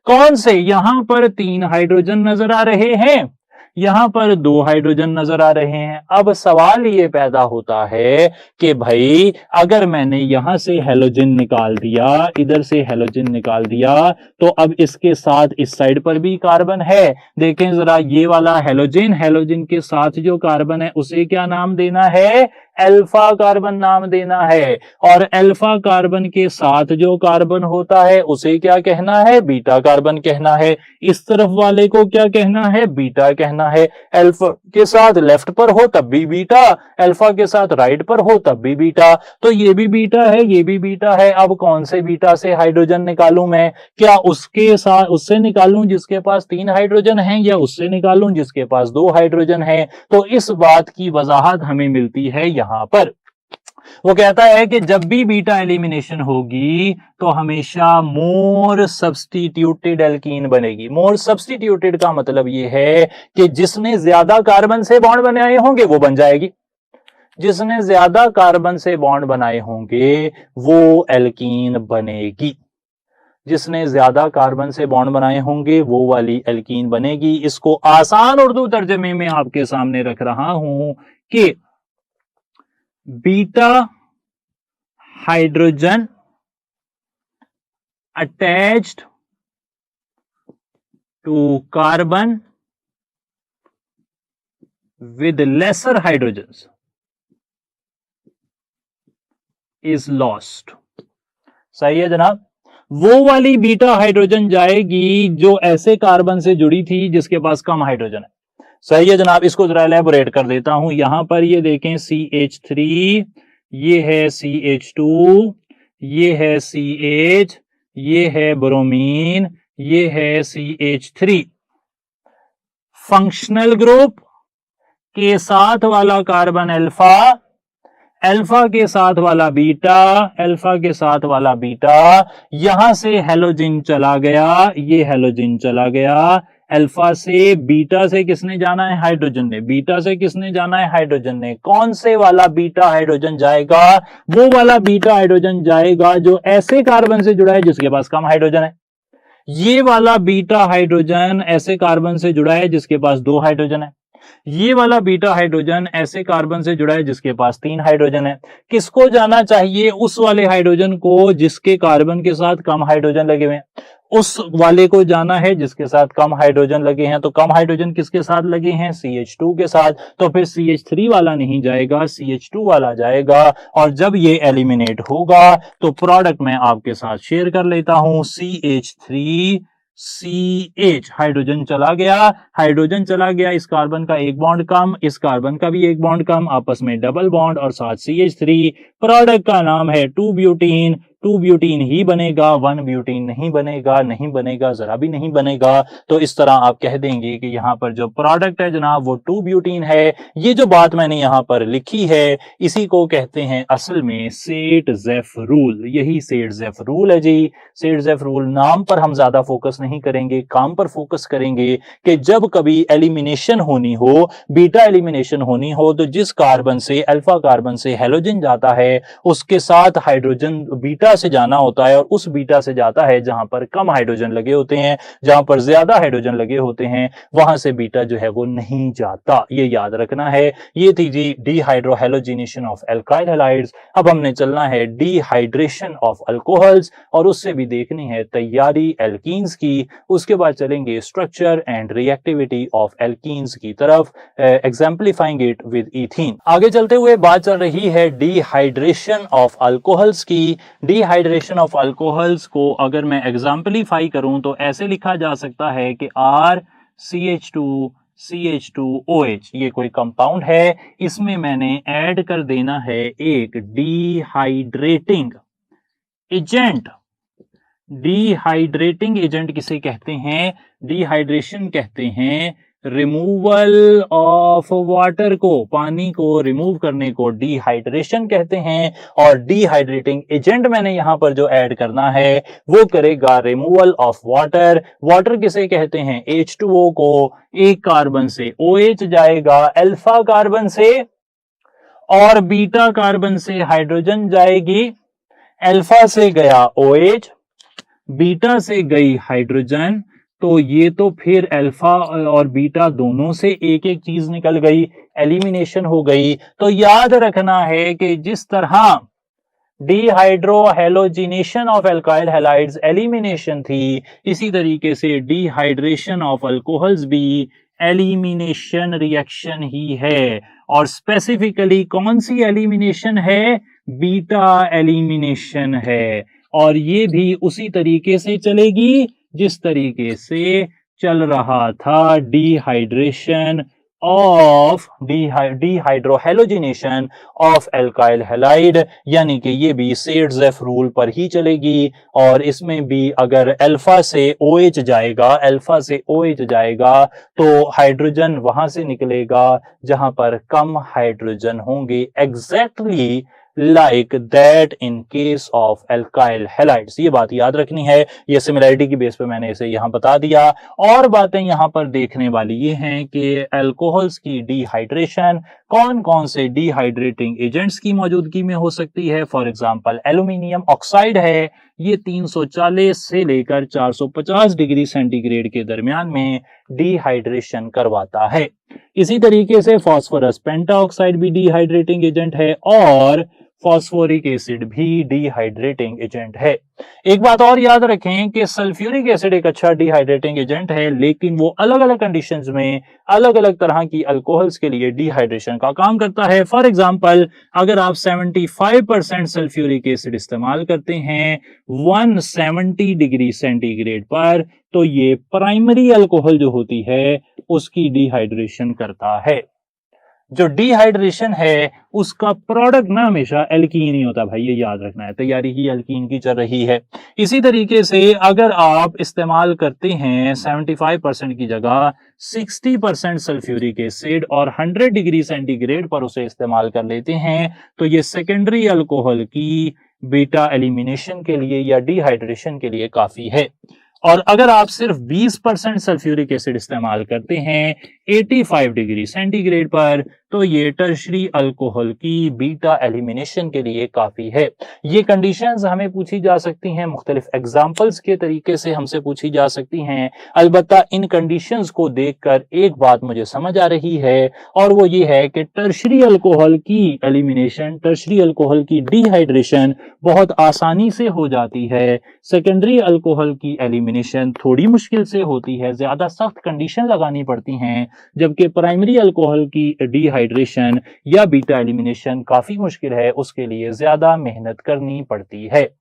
कौन से? यहां पर 3 हाइड्रोजन नजर आ रहे हैं, यहां पर 2 हाइड्रोजन नजर आ रहे हैं। अब सवाल ये पैदा होता है कि भाई अगर मैंने यहां से हैलोजन निकाल दिया, इधर से हैलोजन निकाल दिया, तो अब इसके साथ इस साइड पर भी कार्बन है। देखें जरा, ये वाला हैलोजन, हैलोजन के साथ जो कार्बन है उसे क्या नाम देना है? अल्फा कार्बन नाम देना है। और अल्फा कार्बन के साथ जो कार्बन होता है उसे क्या कहना है? बीटा कार्बन कहना है। इस तरफ वाले को क्या कहना है? बीटा कहना है। अल्फा के साथ लेफ्ट पर हो तब भी बीटा, अल्फा के साथ राइट पर हो तब भी बीटा। तो ये भी बीटा है, ये भी बीटा है। अब कौन से बीटा से हाइड्रोजन निकालूं मैं? क्या उसके साथ उससे निकालूं जिसके पास 3 हाइड्रोजन हैं, या उससे निकालूं जिसके पास 2 हाइड्रोजन हैं? तो इस बात की वजाहत हमें मिलती है यहां पर। वो कहता है कि जब भी बीटा एलिमिनेशन होगी तो हमेशा मोर सब्स्टिट्यूटेड एल्कीन बनेगी। मोर सब्स्टिट्यूटेड का मतलब यह है कि जिसने ज्यादा कार्बन से बॉन्ड बनाए होंगे वो बन जाएगी। जिसने ज्यादा कार्बन से बॉन्ड बनाए होंगे वो एल्कीन बनेगी। जिसने ज्यादा कार्बन से बॉन्ड बनाए होंगे वो वाली एल्कीन बनेगी। इसको आसान उर्दू तर्जमे में आपके सामने रख रहा हूं कि beta hydrogen attached to carbon with lesser hydrogens is lost। सही है जनाब। वो वाली बीटा हाइड्रोजन जाएगी जो ऐसे कार्बन से जुड़ी थी जिसके पास कम हाइड्रोजन है। सही है जनाब। इसको जरा एलैबोरेट कर देता हूं। यहां पर ये देखें CH3, ये है CH2, ये है CH, ये है ब्रोमीन, ये है CH3। फंक्शनल ग्रुप के साथ वाला कार्बन अल्फा, अल्फा के साथ वाला बीटा, अल्फा के साथ वाला बीटा। यहां से हैलोजन चला गया, ये हैलोजन चला गया। अल्फा से बीटा से किसने जाना है? हाइड्रोजन ने। बीटा से किसने जाना है? हाइड्रोजन ने। कौन से वाला बीटा हाइड्रोजन जाएगा? वो वाला बीटा हाइड्रोजन जाएगा जो ऐसे कार्बन से जुड़ा है जिसके पास कम हाइड्रोजन है। ये वाला बीटा हाइड्रोजन ऐसे कार्बन से जुड़ा है जिसके पास 2 हाइड्रोजन है। ये वाला बीटा हाइड्रोजन ऐसे कार्बन से जुड़ा है जिसके पास 3 हाइड्रोजन है। किसको जाना चाहिए? उस वाले हाइड्रोजन को जिसके कार्बन के साथ कम हाइड्रोजन लगे हुए हैं। उस वाले को जाना है जिसके साथ कम हाइड्रोजन लगे हैं। तो कम हाइड्रोजन किसके साथ लगे हैं? CH2 के साथ। तो फिर CH3 वाला नहीं जाएगा, CH2 वाला जाएगा। और जब ये एलिमिनेट होगा तो प्रोडक्ट मैं आपके साथ शेयर कर लेता हूं। CH3 CH, हाइड्रोजन चला गया, हाइड्रोजन चला गया। इस कार्बन का एक बॉन्ड कम, इस कार्बन का भी एक बॉन्ड कम, आपस में डबल बॉन्ड और साथ CH3। प्रोडक्ट का नाम है 2 ब्यूटीन। 2 ब्यूटीन ही बनेगा, 1 ब्यूटीन नहीं बनेगा, नहीं बनेगा, जरा भी नहीं बनेगा। तो इस तरह आप कह देंगे कि यहां पर जो प्रोडक्ट है जनाब वो 2 ब्यूटीन है। ये जो बात मैंने यहां पर लिखी है इसी को कहते हैं असल में सेट-ज़ेफ रूल। यही सेट-ज़ेफ रूल है जी। सेट-ज़ेफ रूल नाम पर हम ज्यादा फोकस नहीं करेंगे, काम पर फोकस करेंगे कि जब कभी एलिमिनेशन होनी हो, बीटा एलिमिनेशन होनी हो, तो जिस कार्बन से अल्फा कार्बन से हैलोजन जाता है उसके साथ हाइड्रोजन, बीटा बीटा से जाना होता है और उस बीटा से जाता है जहां पर कम हाइड्रोजन लगे होते हैं, जहां पर ज्यादा हाइड्रोजन लगे होते हैं वहां से बीटा जो है वो नहीं जाता, ये याद रखना है। ये थी जी डिहाइड्रोहैलोजिनेशन ऑफ एल्काइल हैलाइड्स। अब हमने चलना है डिहाइड्रेशन ऑफ अल्कोहल्स और उससे भी देखनी है तैयारी एल्कीन्स की। उसके बाद चलेंगे structure and reactivity of alkenes की तरफ, एग्जाम्पलीफाइंग इट विद ईथीन। आगे चलते हुए बात चल रही है डिहाइड्रेशन ऑफ अल्कोहल्स की। डिहाइड्रेशन ऑफ अल्कोहल्स को अगर मैं एग्जाम्पलीफाई करूं तो ऐसे लिखा जा सकता है कि RCH2CH2OH ये कोई कंपाउंड है, इसमें मैंने ऐड कर देना है एक डिहाइड्रेटिंग एजेंट। डिहाइड्रेटिंग एजेंट किसे कहते हैं? डिहाइड्रेशन कहते हैं रिमूवल ऑफ वाटर को, पानी को रिमूव करने को डिहाइड्रेशन कहते हैं। और डिहाइड्रेटिंग एजेंट मैंने यहां पर जो ऐड करना है वो करेगा रिमूवल ऑफ वाटर। वाटर किसे कहते हैं? H2O को। एक कार्बन से OH जाएगा, अल्फा कार्बन से और बीटा कार्बन से हाइड्रोजन जाएगी। अल्फा से गया OH, बीटा से गई हाइड्रोजन, तो ये तो फिर अल्फा और बीटा दोनों से एक एक चीज निकल गई, एलिमिनेशन हो गई। तो याद रखना है कि जिस तरह डिहाइड्रोहैलोजिनेशन ऑफ एल्काइल हैलाइड्स एलिमिनेशन थी, इसी तरीके से डिहाइड्रेशन ऑफ अल्कोहल्स भी एलिमिनेशन रिएक्शन ही है। और स्पेसिफिकली कौन सी एलिमिनेशन है? बीटा एलिमिनेशन है। और ये भी उसी तरीके से चलेगी जिस तरीके से चल रहा था dehydration of dehydrohalogenation of alkyl halide, यानी कि ये भी सेड-ज़ेफ रूल पर ही चलेगी। और इसमें भी अगर अल्फा से OH जाएगा तो हाइड्रोजन वहां से निकलेगा जहां पर कम हाइड्रोजन होंगे, exactly like that in case of alkyl halides. ये बात याद रखनी है, ये सिमिलैरिटी की बेस पे मैंने इसे यहां बता दिया। और बातें यहां पर देखने वाली ये हैं कि अल्कोहल्स की डिहाइड्रेशन कौन कौन से डिहाइड्रेटिंग एजेंट्स की मौजूदगी में हो सकती है। फॉर एग्जांपल एल्यूमिनियम ऑक्साइड है, ये 340 से लेकर 450 डिग्री सेंटीग्रेड के दरमियान में डिहाइड्रेशन करवाता है। इसी तरीके से फास्फोरस पेंटाऑक्साइड भी डिहाइड्रेटिंग एजेंट है और फास्फोरिक एसिड भी डिहाइड्रेटिंग एजेंट है। एक बात और याद रखें कि सल्फ्यूरिक एसिड एक अच्छा डिहाइड्रेटिंग एजेंट है, लेकिन वो अलग अलग कंडीशंस में अलग अलग तरह की अल्कोहल्स के लिए डिहाइड्रेशन का काम करता है। फॉर एग्जांपल अगर आप 75% सल्फ्यूरिक एसिड इस्तेमाल करते हैं 170 डिग्री सेंटीग्रेड पर, तो ये प्राइमरी अल्कोहल जो होती है उसकी डिहाइड्रेशन करता है। जो डिहाइड्रेशन है उसका प्रोडक्ट ना हमेशा एल्कीन ही होता है भाई, ये याद रखना है, तैयारी ही एल्कीन की चल रही है। इसी तरीके से अगर आप इस्तेमाल करते हैं 75% की जगह 60% सल्फ्यूरिक एसिड और 100 डिग्री सेंटीग्रेड पर उसे इस्तेमाल कर लेते हैं, तो ये सेकेंडरी अल्कोहल की बीटा एलिमिनेशन के लिए या डिहाइड्रेशन के लिए काफी है। और अगर आप सिर्फ 20% सल्फ्यूरिक एसिड इस्तेमाल करते हैं 85 डिग्री सेंटीग्रेड पर, तो ये टर्शरी अल्कोहल की बीटा एलिमिनेशन के लिए काफी है। ये कंडीशंस हमें पूछी जा सकती हैं, मुख्तलिफ एग्जाम्पल्स के तरीके से हमसे पूछी जा सकती हैं। अलबत्ता इन कंडीशंस को देखकर एक बात मुझे समझ आ रही है, और वो ये है कि टर्शरी अल्कोहल की एलिमिनेशन, टर्शरी अल्कोहल की डिहाइड्रेशन बहुत आसानी से हो जाती है। सेकेंडरी अल्कोहल की एलिमिनेशन थोड़ी मुश्किल से होती है, ज्यादा सख्त कंडीशन लगानी पड़ती हैं, जबकि प्राइमरी अल्कोहल की डिहाइड्रेशन या बीटा एलिमिनेशन काफी मुश्किल है, उसके लिए ज्यादा मेहनत करनी पड़ती है।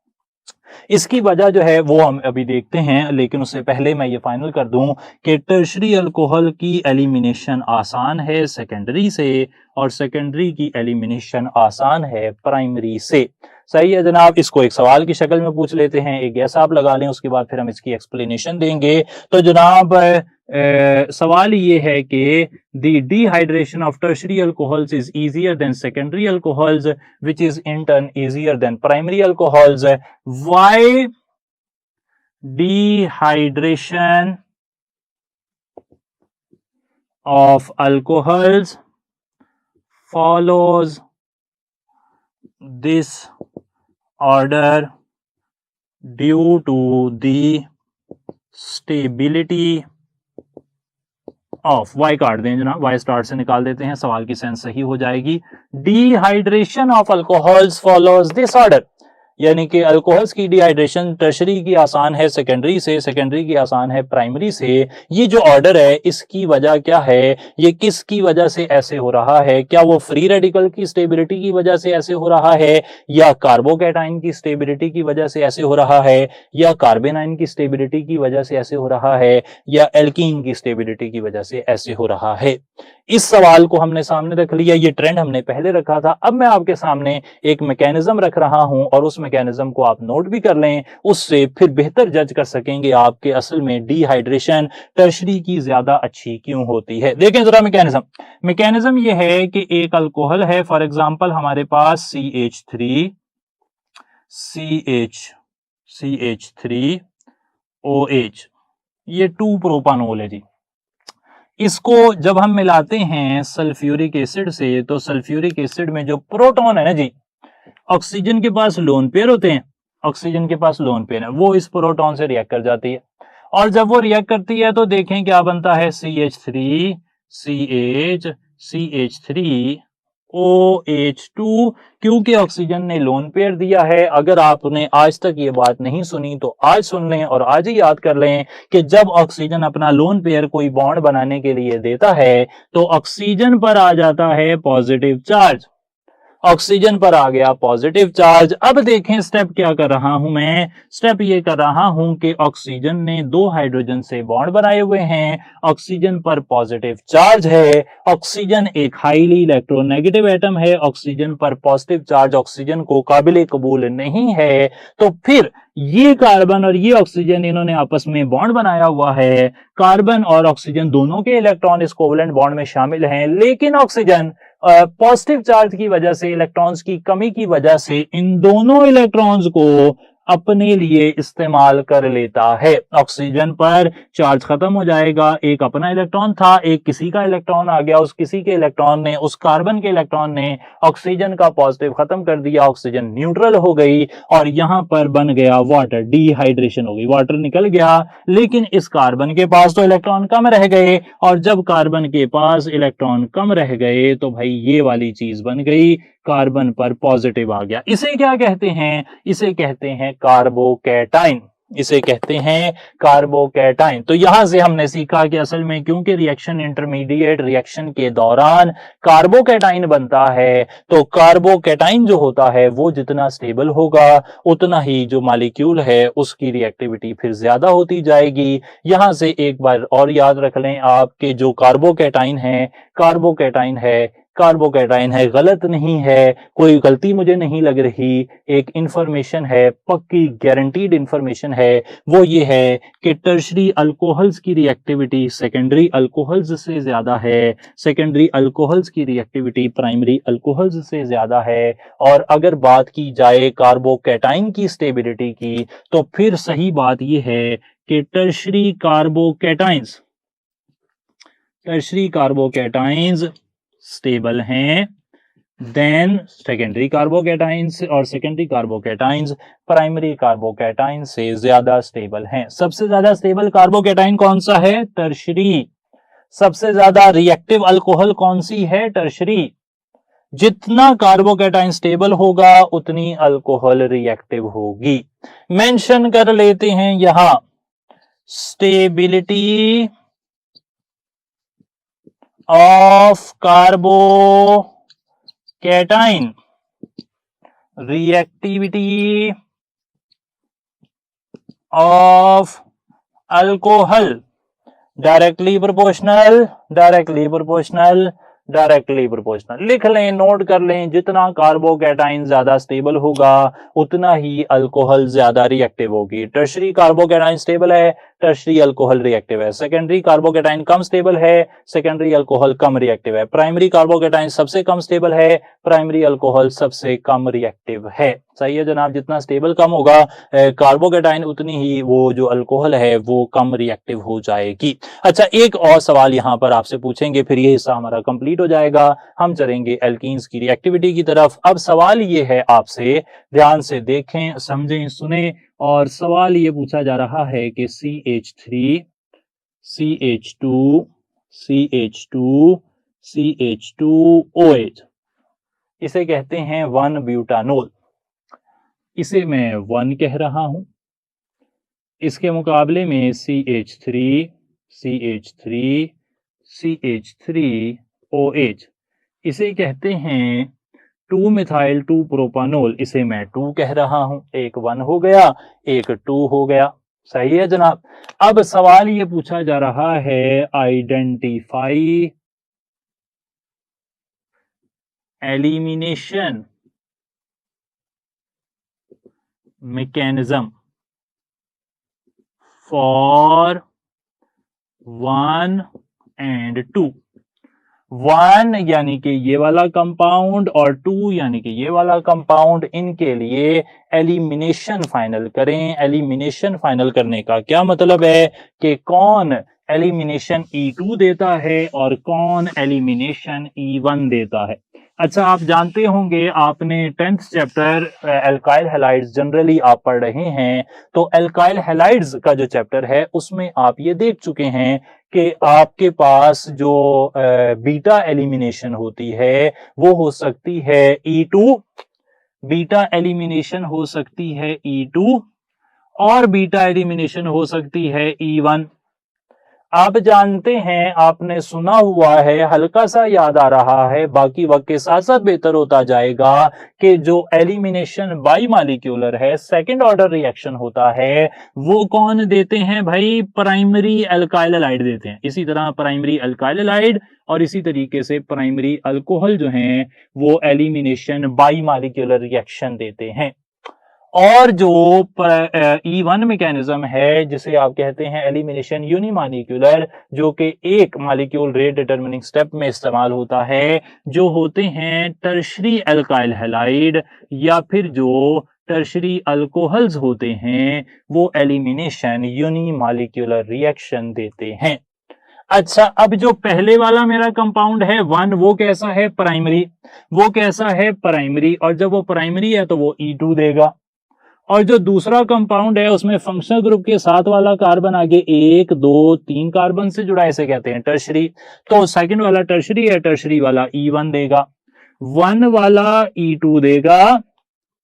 इसकी वजह जो है वो हम अभी देखते हैं, लेकिन उससे पहले मैं ये फाइनल कर दूं कि टर्शरी अल्कोहल की एलिमिनेशन आसान है सेकेंडरी से, और सेकेंडरी की एलिमिनेशन आसान है प्राइमरी से। सही है जनाब। इसको एक सवाल की शक्ल में पूछ लेते हैं, एक गैस आप लगा लें, उसके बाद फिर हम इसकी एक्सप्लेनेशन देंगे। तो जनाब सवाल ये है कि the dehydration of tertiary alcohols is easier than secondary alcohols which is in turn easier than primary alcohols. Why dehydration of alcohols follows this order due to the stability of, वाई काट दें जनाब, वाई स्टार्ट से निकाल देते हैं, सवाल की सेंस सही हो जाएगी। Dehydration of alcohols follows this order, यानी कि अल्कोहल्स की डिहाइड्रेशन टर्शरी की आसान है सेकेंडरी से, सेकेंडरी की आसान है प्राइमरी से। ये जो ऑर्डर है इसकी वजह क्या है, ये किसकी वजह से ऐसे हो रहा है? क्या वो फ्री रेडिकल की स्टेबिलिटी की वजह से ऐसे हो रहा है, या कार्बोकैटाइन की स्टेबिलिटी की वजह से ऐसे हो रहा है, या कार्बेनाइन की स्टेबिलिटी की वजह से ऐसे हो रहा है, या एल्कीन की स्टेबिलिटी की वजह से ऐसे हो रहा है? इस सवाल को हमने सामने रख लिया, ये ट्रेंड हमने पहले रखा था। अब मैं आपके सामने एक मैकेनिज्म रख रहा हूं और उस मैकेनिज्म को आप नोट भी कर लें, उससे फिर बेहतर जज कर सकेंगे आपके असल में डिहाइड्रेशन टर्शरी की ज्यादा अच्छी क्यों होती है। देखें जरा मैकेनिज्म, मैकेनिज्म ये है कि एक अल्कोहल है, फॉर एग्जांपल हमारे पास CH3 OH, ये 2 प्रोपानोल है जी। इसको जब हम मिलाते हैं सल्फ्यूरिक एसिड से, तो सल्फ्यूरिक एसिड में जो प्रोटॉन है ना जी, ऑक्सीजन के पास लोन पेयर होते हैं, ऑक्सीजन के पास लोन पेयर है, वो इस प्रोटॉन से रिएक्ट कर जाती है। और जब वो रिएक्ट करती है तो देखें क्या बनता है, CH3 CH3 OH2, क्योंकि ऑक्सीजन ने लोन पेयर दिया है। अगर आपने आज तक ये बात नहीं सुनी तो आज सुन लें और आज ही याद कर लें कि जब ऑक्सीजन अपना लोन पेयर कोई बॉन्ड बनाने के लिए देता है तो ऑक्सीजन पर आ जाता है पॉजिटिव चार्ज, ऑक्सीजन पर आ गया पॉजिटिव चार्ज। अब देखें स्टेप क्या कर रहा हूं मैं, स्टेप ये कर रहा हूं कि ऑक्सीजन ने 2 हाइड्रोजन से बॉन्ड बनाए हुए हैं, ऑक्सीजन पर पॉजिटिव चार्ज है, ऑक्सीजन एक हाईली इलेक्ट्रोनेगेटिव एटम है, ऑक्सीजन पर पॉजिटिव चार्ज ऑक्सीजन को काबिल कबूल नहीं है। तो फिर ये कार्बन और ये ऑक्सीजन इन्होंने आपस में बॉन्ड बनाया हुआ है, कार्बन और ऑक्सीजन दोनों के इलेक्ट्रॉन इस कोवेलेंट बॉन्ड में शामिल हैं, लेकिन ऑक्सीजन पॉजिटिव चार्ज की वजह से, इलेक्ट्रॉन्स की कमी की वजह से इन दोनों इलेक्ट्रॉन्स को अपने लिए इस्तेमाल कर लेता है। ऑक्सीजन पर चार्ज खत्म हो जाएगा, एक अपना इलेक्ट्रॉन था, एक किसी का इलेक्ट्रॉन आ गया, उस किसी के इलेक्ट्रॉन ने, उस कार्बन के इलेक्ट्रॉन ने ऑक्सीजन का पॉजिटिव खत्म कर दिया, ऑक्सीजन न्यूट्रल हो गई और यहां पर बन गया वाटर, डिहाइड्रेशन हो गई, वाटर निकल गया। लेकिन इस कार्बन के पास तो इलेक्ट्रॉन कम रह गए, और जब कार्बन के पास इलेक्ट्रॉन कम रह गए तो भाई ये वाली चीज बन गई, कार्बन पर पॉजिटिव आ गया। इसे क्या कहते हैं, इसे कहते हैं कार्बोकैटाइन, इसे कहते हैं कार्बोकैटाइन। तो यहां से हमने सीखा कि असल में क्योंकि रिएक्शन इंटरमीडिएट रिएक्शन के दौरान कार्बोकैटाइन बनता है, तो कार्बोकैटाइन जो होता है वो जितना स्टेबल होगा उतना ही जो मॉलिक्यूल है उसकी रिएक्टिविटी फिर ज्यादा होती जाएगी। यहां से एक बार और याद रख लें आपके जो कार्बोकैटाइन है, कार्बोकैटाइन है, कार्बोकैटाइन है, गलत नहीं है, कोई गलती मुझे नहीं लग रही, एक इंफॉर्मेशन है, पक्की गारंटीड इंफॉर्मेशन है, वो ये है कि टर्शरी अल्कोहल्स की रिएक्टिविटी सेकेंडरी अल्कोहल्स से ज्यादा है, सेकेंडरी अल्कोहल्स की रिएक्टिविटी प्राइमरी अल्कोहल्स से ज्यादा है। और अगर बात की जाए कार्बोकैटाइन की स्टेबिलिटी की, तो फिर सही बात यह है कि टर्शरी कार्बोकैटाइंस स्टेबल हैं देन सेकेंडरी कार्बोकैटाइंस, और सेकेंडरी कार्बोकैटाइंस प्राइमरी कार्बोकैटाइन से ज्यादा स्टेबल हैं। सबसे ज्यादा स्टेबल कार्बोकैटाइन कौन सा है, टर्शरी। सबसे ज्यादा रिएक्टिव अल्कोहल कौन सी है, टर्शरी। जितना कार्बोकैटाइन स्टेबल होगा उतनी अल्कोहल रिएक्टिव होगी। मेंशन कर लेते हैं यहां stability of carbocation, reactivity of alcohol, directly proportional, लिख लें, नोट कर लें, जितना कार्बोकैटाइन ज्यादा स्टेबल होगा उतना ही अल्कोहल ज्यादा रिएक्टिव होगी। टर्शरी कार्बोकैटाइन स्टेबल है, टर्शरी अल्कोहल रिएक्टिव है। सेकेंडरी कार्बोकैटाइन कम स्टेबल है, सेकेंडरी अल्कोहल कम रिएक्टिव है। प्राइमरी कार्बोकैटाइन सबसे कम स्टेबल है, प्राइमरी अल्कोहल सबसे कम रिएक्टिव है। सही है जनाब, जितना स्टेबल कम होगा कार्बोकैटाइन उतनी ही वो जो अल्कोहल है वो कम रिएक्टिव हो जाएगी। अच्छा, एक और सवाल यहां पर आपसे पूछेंगे, फिर ये हिस्सा हमारा कंप्लीट हो जाएगा, हम चलेंगे एल्कीन्स की रिएक्टिविटी की तरफ। अब सवाल ये है आपसे, ध्यान से देखें, समझें, सुने और सवाल ये पूछा जा रहा है कि CH3, CH2, CH2, CH2OH, इसे कहते हैं 1-ब्यूटानोल। इसे मैं 1 कह रहा हूं। इसके मुकाबले में CH3, CH3, CH3OH, इसे कहते हैं 2-मिथाइल 2-प्रोपानोल। इसे मैं 2 कह रहा हूं। एक 1 हो गया, एक 2 हो गया। सही है जनाब। अब सवाल ये पूछा जा रहा है, identify elimination mechanism for 1 and 2। 1 यानी कि ये वाला कंपाउंड और 2 यानी कि ये वाला कंपाउंड, इनके लिए एलिमिनेशन फाइनल करें। एलिमिनेशन फाइनल करने का क्या मतलब है कि कौन एलिमिनेशन E2 देता है और कौन एलिमिनेशन E1 देता है। अच्छा, आप जानते होंगे, आपने 10th chapter alkyl halides generally आप पढ़ रहे हैं, तो एल्काइल हैलाइड्स का जो चैप्टर है उसमें आप ये देख चुके हैं कि आपके पास जो बीटा एलिमिनेशन होती है वो हो सकती है E2, बीटा एलिमिनेशन हो सकती है E2 और बीटा एलिमिनेशन हो सकती है E1। आप जानते हैं, आपने सुना हुआ है, हल्का सा याद आ रहा है, बाकी वक्त के साथ साथ बेहतर होता जाएगा कि जो एलिमिनेशन बाई मालिक्यूलर है, सेकंड ऑर्डर रिएक्शन होता है, वो कौन देते हैं भाई? प्राइमरी अल्काइल हैलाइड देते हैं। इसी तरह प्राइमरी अल्काइल हैलाइड और इसी तरीके से प्राइमरी अल्कोहल जो हैं वो एलिमिनेशन बाई मालिक्यूलर रिएक्शन देते हैं। और जो E1 मैकेनिज्म है, जिसे आप कहते हैं एलिमिनेशन यूनिमालिक्यूलर, जो कि एक मालिक्यूल रेट डिटरमिनिंग स्टेप में इस्तेमाल होता है, जो होते हैं टर्शरी अल्काइल हैलाइड या फिर जो टर्शरी अल्कोहल्स होते हैं, वो एलिमिनेशन यूनिमालिक्यूलर रिएक्शन देते हैं। अच्छा, अब जो पहले वाला मेरा कंपाउंड है 1, वो कैसा है? प्राइमरी। वो कैसा है? प्राइमरी। और जब वो प्राइमरी है तो वो E2 देगा। और जो दूसरा कंपाउंड है उसमें फंक्शनल ग्रुप के साथ वाला कार्बन आगे 1, 2, 3 कार्बन से जुड़ा, इसे कहते हैं टर्शरी। तो सेकंड वाला टर्शरी है, टर्शरी वाला E1 देगा। 1 वाला E2 देगा,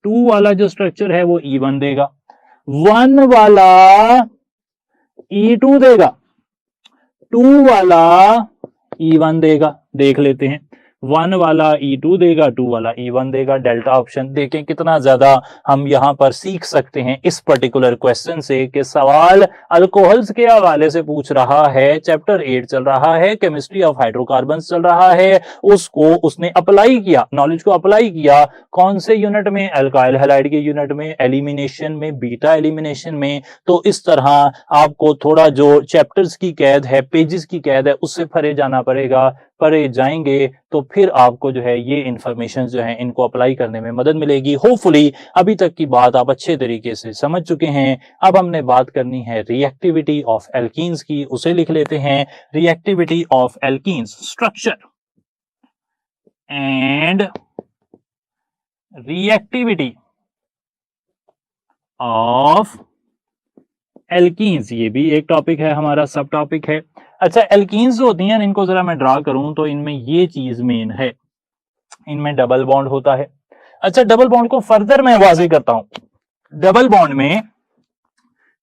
2 वाला जो स्ट्रक्चर है वो E1 देगा। 1 वाला E2 देगा, 2 वाला E1 देगा। देख लेते हैं, 1 वाला E2 देगा, 2 वाला E1 देगा। डेल्टा ऑप्शन देखें कितना ज्यादा हम यहां पर सीख सकते हैं इस पर्टिकुलर क्वेश्चन से कि सवाल अल्कोहल्स के हवाले से पूछ रहा है, चैप्टर 8 चल रहा है, केमिस्ट्री ऑफ हाइड्रोकार्बन्स चल रहा है, उसको उसने अप्लाई किया, नॉलेज को अप्लाई किया कौन से यूनिट में? अल्काइल हैलाइड के यूनिट में, एलिमिनेशन में, बीटा एलिमिनेशन में। तो इस तरह आपको थोड़ा जो चैप्टर्स की कैद है, पेजेस की कैद है, उससे परे जाना पड़ेगा। परे जाएंगे तो फिर आपको जो है ये इंफॉर्मेशन जो है इनको अप्लाई करने में मदद मिलेगी। होपफुली अभी तक की बात आप अच्छे तरीके से समझ चुके हैं। अब हमने बात करनी है रिएक्टिविटी ऑफ एल्कीन्स की, उसे लिख लेते हैं। Reactivity of alkenes, structure and reactivity of alkenes, ये भी एक टॉपिक है हमारा, सब टॉपिक है। अच्छा, एल्कीन्स जो होती हैं इनको जरा मैं ड्रा करूं तो इनमें ये चीज मेन है, इनमें डबल बॉन्ड होता है। अच्छा, डबल बॉन्ड को फर्दर मैं वाज़ेह करता हूं। डबल बॉन्ड में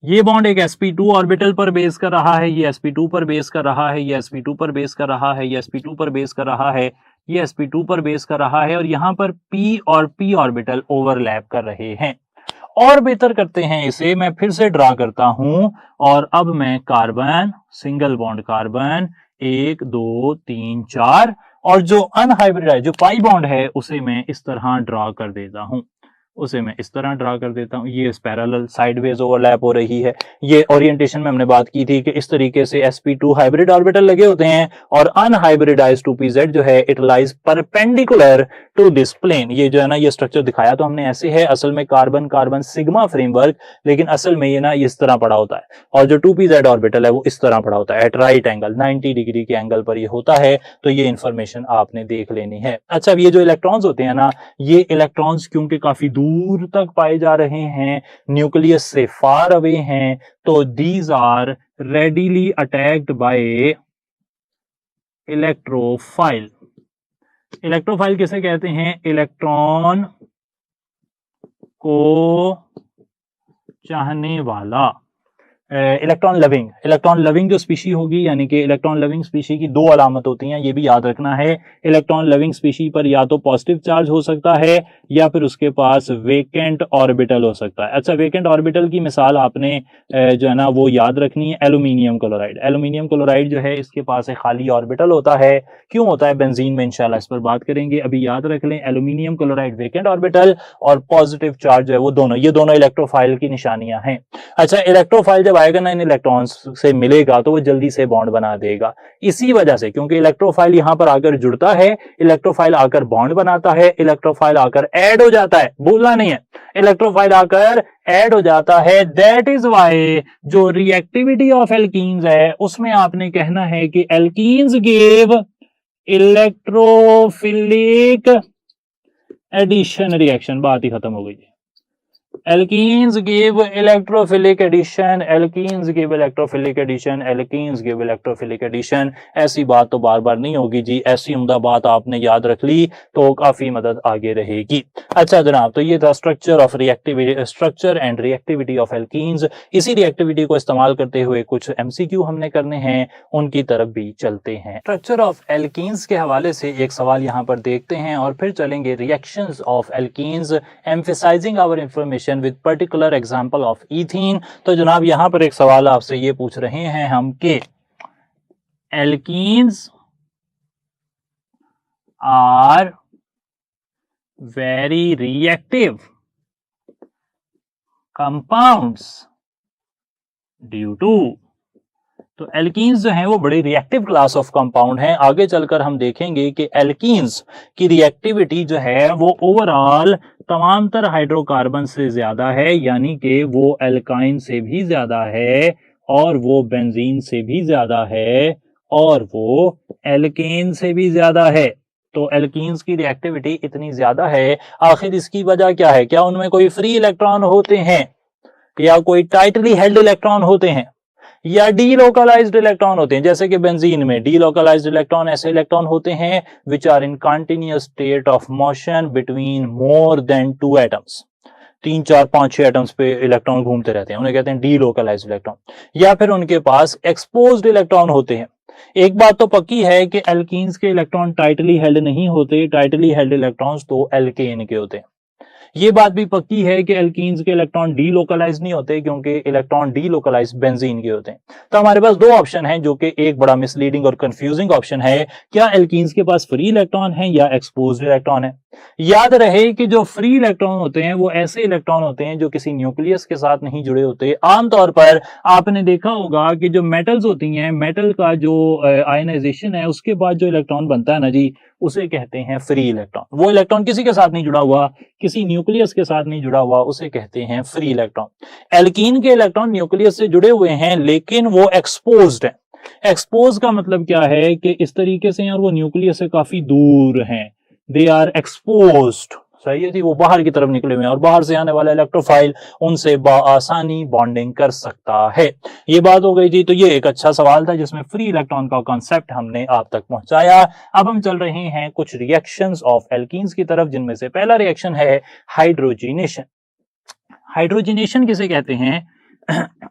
ये बॉन्ड एक sp2 ऑर्बिटल पर बेस कर रहा है, ये sp2 पर बेस कर रहा है, ये sp2 पर बेस कर रहा है, ये sp2 पर बेस कर रहा है, ये sp2 पर बेस कर रहा है, और यहां पर p और p ऑर्बिटल ओवरलैप कर रहे हैं। और बेहतर करते हैं इसे, मैं फिर से ड्रा करता हूं, और अब मैं कार्बन, सिंगल बॉन्ड कार्बन 1, 2, 3, 4, और जो अनहाइब्रिडाइज्ड जो पाई बॉन्ड है उसे मैं इस तरह ड्रा कर देता हूं, उसे मैं इस तरह ड्रा कर देता हूं। ये पैरेलल साइडवेज ओवरलैप हो रही है। ये ओरिएंटेशन में हमने बात की थी कि इस तरीके से sp2 हाइब्रिड ऑर्बिटल लगे होते हैं और अनहाइब्रिडाइज्ड 2pz जो है it lies perpendicular to this plane. ये जो है ना, ये स्ट्रक्चर दिखाया तो हमने ऐसे है, असल में कार्बन कार्बन सिग्मा फ्रेमवर्क, लेकिन असल में ये ना इस तरह पड़ा होता है, और जो 2pz ऑर्बिटल है वो इस तरह पड़ा होता है, एट राइट एंगल, 90 डिग्री के एंगल पर ये होता है। तो ये इंफॉर्मेशन आपने देख लेनी है। अच्छा, अब ये जो इलेक्ट्रॉन्स होते हैं ना, ये इलेक्ट्रॉन्स क्योंकि काफी दूर तक पाए जा रहे हैं, न्यूक्लियस से फार अवे हैं, तो these are readily attacked by electrophile. Electrophile किसे कहते हैं? इलेक्ट्रॉन को चाहने वाला, इलेक्ट्रॉन लविंग। इलेक्ट्रॉन लविंग जो स्पीशी होगी, यानी कि इलेक्ट्रॉन लविंग स्पीशी की दो अलामत होती हैं, ये भी याद रखना है। इलेक्ट्रॉन लविंग स्पीशी पर या तो पॉजिटिव चार्ज हो सकता है या फिर उसके पास वेकेंट ऑर्बिटल हो सकता है। अच्छा, वेकेंट ऑर्बिटल की मिसाल आपने जो है ना वो याद रखनी है, एल्यूमिनियम क्लोराइड। एल्यूमिनियम क्लोराइड जो है इसके पास एक खाली ऑर्बिटल होता है। क्यों होता है बेंजीन में? इंशाल्लाह इस पर बात करेंगे। अभी याद रख लें, एल्यूमिनियम क्लोराइड वेकेंट ऑर्बिटल और पॉजिटिव चार्ज जो है वो दोनों, ये दोनों इलेक्ट्रोफाइल की निशानियां हैं। अच्छा, इलेक्ट्रोफाइल जब आएगा ना इन इलेक्ट्रॉन्स से मिलेगा तो वो जल्दी से बॉन्ड बना देगा। इसी वजह से, क्योंकि इलेक्ट्रोफाइल यहां पर आकर जुड़ता है, इलेक्ट्रोफाइल आकर बॉन्ड बनाता है, इलेक्ट्रोफाइल आकर ऐड हो जाता है, भूलना नहीं है, इलेक्ट्रोफाइल आकर ऐड हो जाता है। दैट इज वाई जो रिएक्टिविटी ऑफ एल्कीन्स है उसमें आपने कहना है कि alkenes give electrophilic addition reaction. बात ही खत्म हो गई। Alkenes give electrophilic addition, alkenes give electrophilic addition, alkenes give electrophilic addition। ऐसी बात तो बार बार नहीं होगी जी, ऐसी उम्दा बात आपने याद रख ली तो काफी मदद आगे रहेगी। अच्छा जनाब, तो ये था structure of reactivity, structure and reactivity of alkenes. इसी रिएक्टिविटी को इस्तेमाल करते हुए कुछ एमसीक्यू हमने करने हैं, उनकी तरफ भी चलते हैं। स्ट्रक्चर ऑफ एल्कीन्स के हवाले से एक सवाल यहाँ पर देखते हैं और फिर चलेंगे reactions of alkenes, emphasising our information with particular example of ethene। तो जनाब यहां पर एक सवाल आपसे ये पूछ रहे हैं हम कि alkenes are very reactive compounds due to, तो एल्कीन्स जो हैं वो बड़ी रिएक्टिव क्लास ऑफ कंपाउंड हैं। आगे चलकर हम देखेंगे कि एल्कीन्स की रिएक्टिविटी जो है वो ओवरऑल तमाम तर हाइड्रोकार्बन से ज्यादा है, यानी कि वो एल्काइन से भी ज्यादा है और वो बेंजीन से भी ज्यादा है और वो एल्केन से भी ज्यादा है। तो एल्कीन्स की रिएक्टिविटी इतनी ज्यादा है, आखिर इसकी वजह क्या है? क्या उनमें कोई फ्री इलेक्ट्रॉन होते हैं या कोई टाइटली हेल्ड इलेक्ट्रॉन होते हैं या डीलोकलाइज्ड इलेक्ट्रॉन होते हैं? जैसे कि बेंजीन में डीलोकलाइज्ड इलेक्ट्रॉन ऐसे इलेक्ट्रॉन होते हैं which are in continuous state of motion between more than 2 atoms. 3, 4, 5, 6 atoms पे इलेक्ट्रॉन घूमते रहते हैं, उन्हें कहते हैं डीलोकलाइज्ड इलेक्ट्रॉन। या फिर उनके पास एक्सपोज्ड इलेक्ट्रॉन होते हैं। एक बात तो पक्की है कि एल्कीन्स के इलेक्ट्रॉन टाइटली हेल्ड नहीं होते, टाइटली हेल्ड इलेक्ट्रॉन्स तो एल्केन के होते हैं। ये बात भी पक्की है कि एल्कीन्स के इलेक्ट्रॉन डीलोकलाइज नहीं होते, क्योंकि इलेक्ट्रॉन डीलोकलाइज बेंजीन के होते हैं। तो हमारे पास दो ऑप्शन हैं, जो कि एक बड़ा मिसलीडिंग और कंफ्यूजिंग ऑप्शन है। क्या एल्कीन्स के पास फ्री इलेक्ट्रॉन है या एक्सपोज्ड इलेक्ट्रॉन है? याद रहे कि जो फ्री इलेक्ट्रॉन होते हैं वो ऐसे इलेक्ट्रॉन होते हैं जो किसी न्यूक्लियस के साथ नहीं जुड़े होते। आमतौर पर आपने देखा होगा कि जो मेटल्स होती हैं, मेटल का जो आयनाइजेशन है उसके बाद जो इलेक्ट्रॉन बनता है ना जी, उसे कहते हैं फ्री इलेक्ट्रॉन। वो इलेक्ट्रॉन किसी के साथ नहीं जुड़ा हुआ, किसी न्यूक्लियस के साथ नहीं जुड़ा हुआ, उसे कहते हैं फ्री इलेक्ट्रॉन। एल्कीन के इलेक्ट्रॉन न्यूक्लियस से जुड़े हुए हैं लेकिन वो एक्सपोज्ड है। एक्सपोज का मतलब क्या है कि इस तरीके से और वो न्यूक्लियस से काफी दूर हैं, दे आर एक्सपोज्ड। सही है जी, वो बाहर की तरफ निकले हुए हैं और बाहर से आने वाला इलेक्ट्रोफाइल उनसे आसानी बॉन्डिंग कर सकता है। ये बात हो गई जी। तो ये एक अच्छा सवाल था जिसमें फ्री इलेक्ट्रॉन का कॉन्सेप्ट हमने आप तक पहुंचाया। अब हम चल रहे हैं कुछ रिएक्शंस ऑफ एल्कीन्स की तरफ, जिनमें से पहला रिएक्शन है हाइड्रोजिनेशन। हाइड्रोजिनेशन किसे कहते हैं?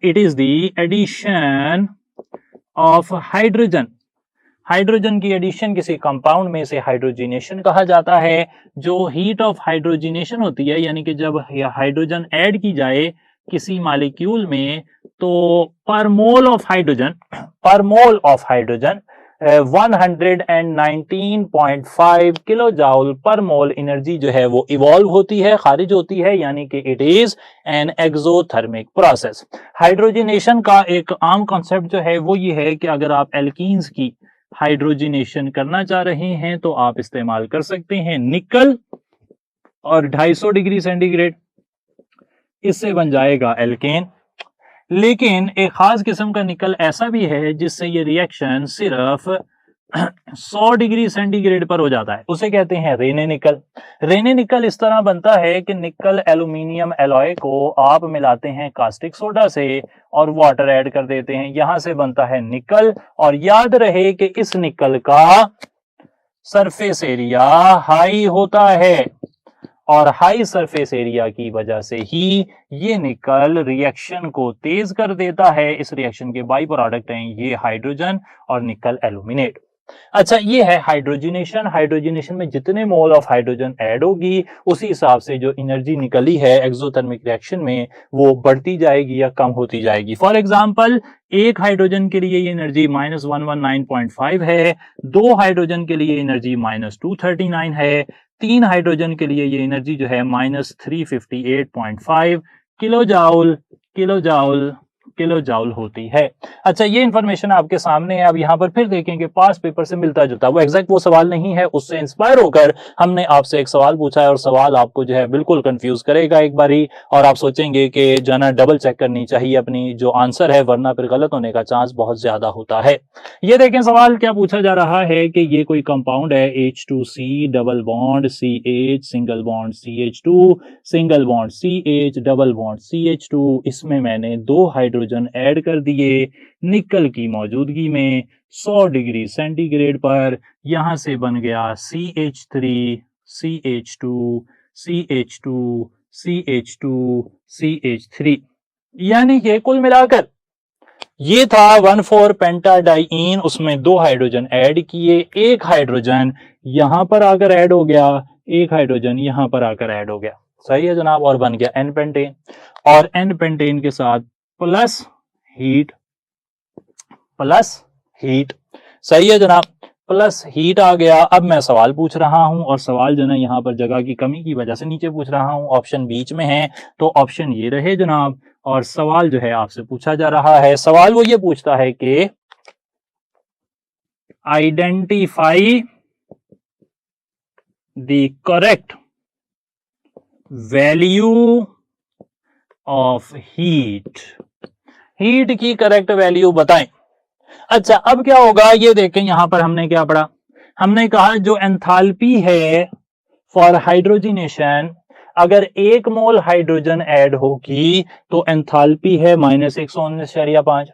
It is the addition of hydrogen. Hydrogen की एडिशन किसी कंपाउंड में से हाइड्रोजिनेशन कहा जाता है। जो हीट ऑफ हाइड्रोजिनेशन होती है, यानी कि जब हाइड्रोजन ऐड की जाए किसी मॉलिक्यूल में, तो पर mole of hydrogen 119.5 kilo joule पर मोल एनर्जी जो है वो इवॉल्व होती है, खारिज होती है, यानी कि it is an exothermic process. Hydrogenation का एक आम कॉन्सेप्ट जो है वो ये है कि अगर आप एल्कीन्स की हाइड्रोजिनेशन करना चाह रहे हैं तो आप इस्तेमाल कर सकते हैं निकल और 250 डिग्री सेंटीग्रेड, इससे बन जाएगा एल्केन। लेकिन एक खास किस्म का निकल ऐसा भी है जिससे ये रिएक्शन सिर्फ 100 डिग्री सेंटीग्रेड पर हो जाता है, उसे कहते हैं रेने निकल। रेने निकल इस तरह बनता है कि निकल एल्यूमिनियम एलॉय को आप मिलाते हैं कास्टिक सोडा से और वाटर ऐड कर देते हैं, यहां से बनता है निकल। और याद रहे कि इस निकल का सरफेस एरिया हाई होता है और हाई सरफेस एरिया की वजह से ही ये निकल रिएक्शन को तेज कर देता है। इस रिएक्शन के बाई प्रोडक्ट हैं ये हाइड्रोजन और निकल एल्यूमिनेट। अच्छा, ये है हाइड्रोजनेशन। हाइड्रोजनेशन में जितने मोल ऑफ हाइड्रोजन ऐड होगी उसी हिसाब से जो एनर्जी निकली है एक्सोथर्मिक रिएक्शन में वो बढ़ती जाएगी या कम होती जाएगी। फॉर एग्जांपल, एक हाइड्रोजन के लिए ये एनर्जी -119.5 है, 2 हाइड्रोजन के लिए एनर्जी -239 है, 3 हाइड्रोजन के लिए ये एनर्जी जो है -358.5 किलोजाउल किलोजाउल किलोजाउल होती है। अच्छा, ये इंफॉर्मेशन आपके सामने है। अब यहां पर फिर देखेंगे पास पेपर से मिलता जुलता, वो एग्जैक्ट वो सवाल नहीं है, उससे इंस्पायर होकर हमने आपसे एक सवाल पूछा है और सवाल आपको जो है बिल्कुल कंफ्यूज करेगा एक बारी, और आप सोचेंगे कि जो है डबल चेक करनी चाहिए अपनी जो आंसर है, वरना फिर गलत होने का चांस बहुत ज्यादा होता है। ये देखें सवाल क्या पूछा जा रहा है कि ये कोई कंपाउंड है H2C double bond CH single bond CH2 single bond CH double bond CH2, इसमें मैंने 2 हाइड्रोजन ऐड कर दिए निकल की मौजूदगी में 100 डिग्री सेंटीग्रेड पर। यहां से बन गया CH3 CH2 CH2 CH2 CH3, यानी कि कुल मिलाकर ये था 1,4 पेंटाडाइईन, उसमें 2 हाइड्रोजन ऐड किए, एक हाइड्रोजन यहां पर आकर ऐड हो गया, एक हाइड्रोजन यहां पर आकर ऐड हो गया। सही है जनाब, और बन गया एन पेंटेन, और एन पेंटेन के साथ प्लस हीट सही है जनाब, प्लस हीट आ गया। अब मैं सवाल पूछ रहा हूं और सवाल जो है यहां पर जगह की कमी की वजह से नीचे पूछ रहा हूं, ऑप्शन बीच में है, तो ऑप्शन ये रहे जनाब। और सवाल जो है आपसे पूछा जा रहा है, सवाल वो ये पूछता है कि identify the correct value of heat की करेक्ट वैल्यू बताएं। अच्छा, अब क्या होगा ये देखें, यहां पर हमने क्या पढ़ा, हमने कहा जो एंथैल्पी है फॉर हाइड्रोजनेशन, अगर 1 मोल हाइड्रोजन ऐड होगी तो एंथैल्पी है -119.5,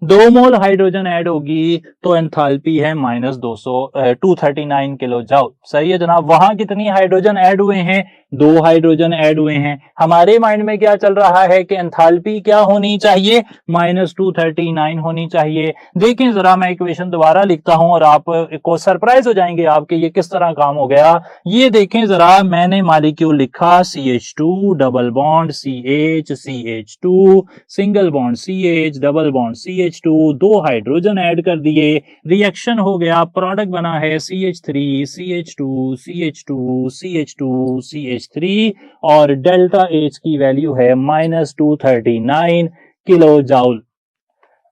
2 मोल हाइड्रोजन ऐड होगी तो एंथैल्पी है -239 किलो जूल। सही है जनाब, वहां कितनी हाइड्रोजन ऐड हुए हैं, 2 हाइड्रोजन ऐड हुए हैं। हमारे माइंड में क्या चल रहा है कि एंथैल्पी क्या होनी चाहिए, -239 होनी चाहिए। देखें जरा, मैं इक्वेशन दोबारा लिखता हूं और आप को सरप्राइज हो जाएंगे आपके ये किस तरह काम हो गया। ये देखें जरा, मैंने मॉलिक्यूल लिखा CH2 double bond CH CH2 single bond CH double bond CH2, 2 hydrogen add कर दिए, रिएक्शन हो गया, प्रोडक्ट बना है CH3 CH2 CH2 CH2 CH3 और डेल्टा H की वैल्यू है -239 किलो जूल।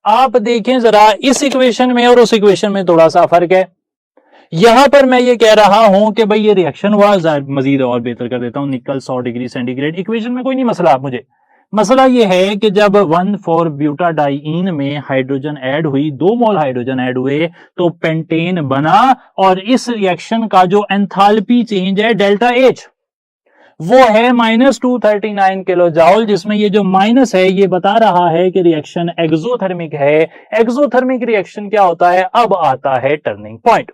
आप देखें जरा, इस इक्वेशन में और उस इक्वेशन में थोड़ा सा फर्क है। यहां पर मैं ये कह रहा हूं कि भाई ये रिएक्शन हुआ, मजीद और बेहतर कर देता हूं, निकल 100 डिग्री सेंटीग्रेड, इक्वेशन में कोई नहीं मसला। आप मुझे मसला ये है कि जब 1,4 ब्यूटाडाइईन में हाइड्रोजन ऐड हुई, 2 मोल हाइड्रोजन ऐड हुए तो पेंटेन बना, और इस रिएक्शन का जो एंथैल्पी चेंज है डेल्टा H वो है -239 किलो जूल, जिसमें ये जो माइनस है ये बता रहा है कि रिएक्शन एक्सोथर्मिक है। एक्सोथर्मिक रिएक्शन क्या होता है, अब आता है टर्निंग पॉइंट।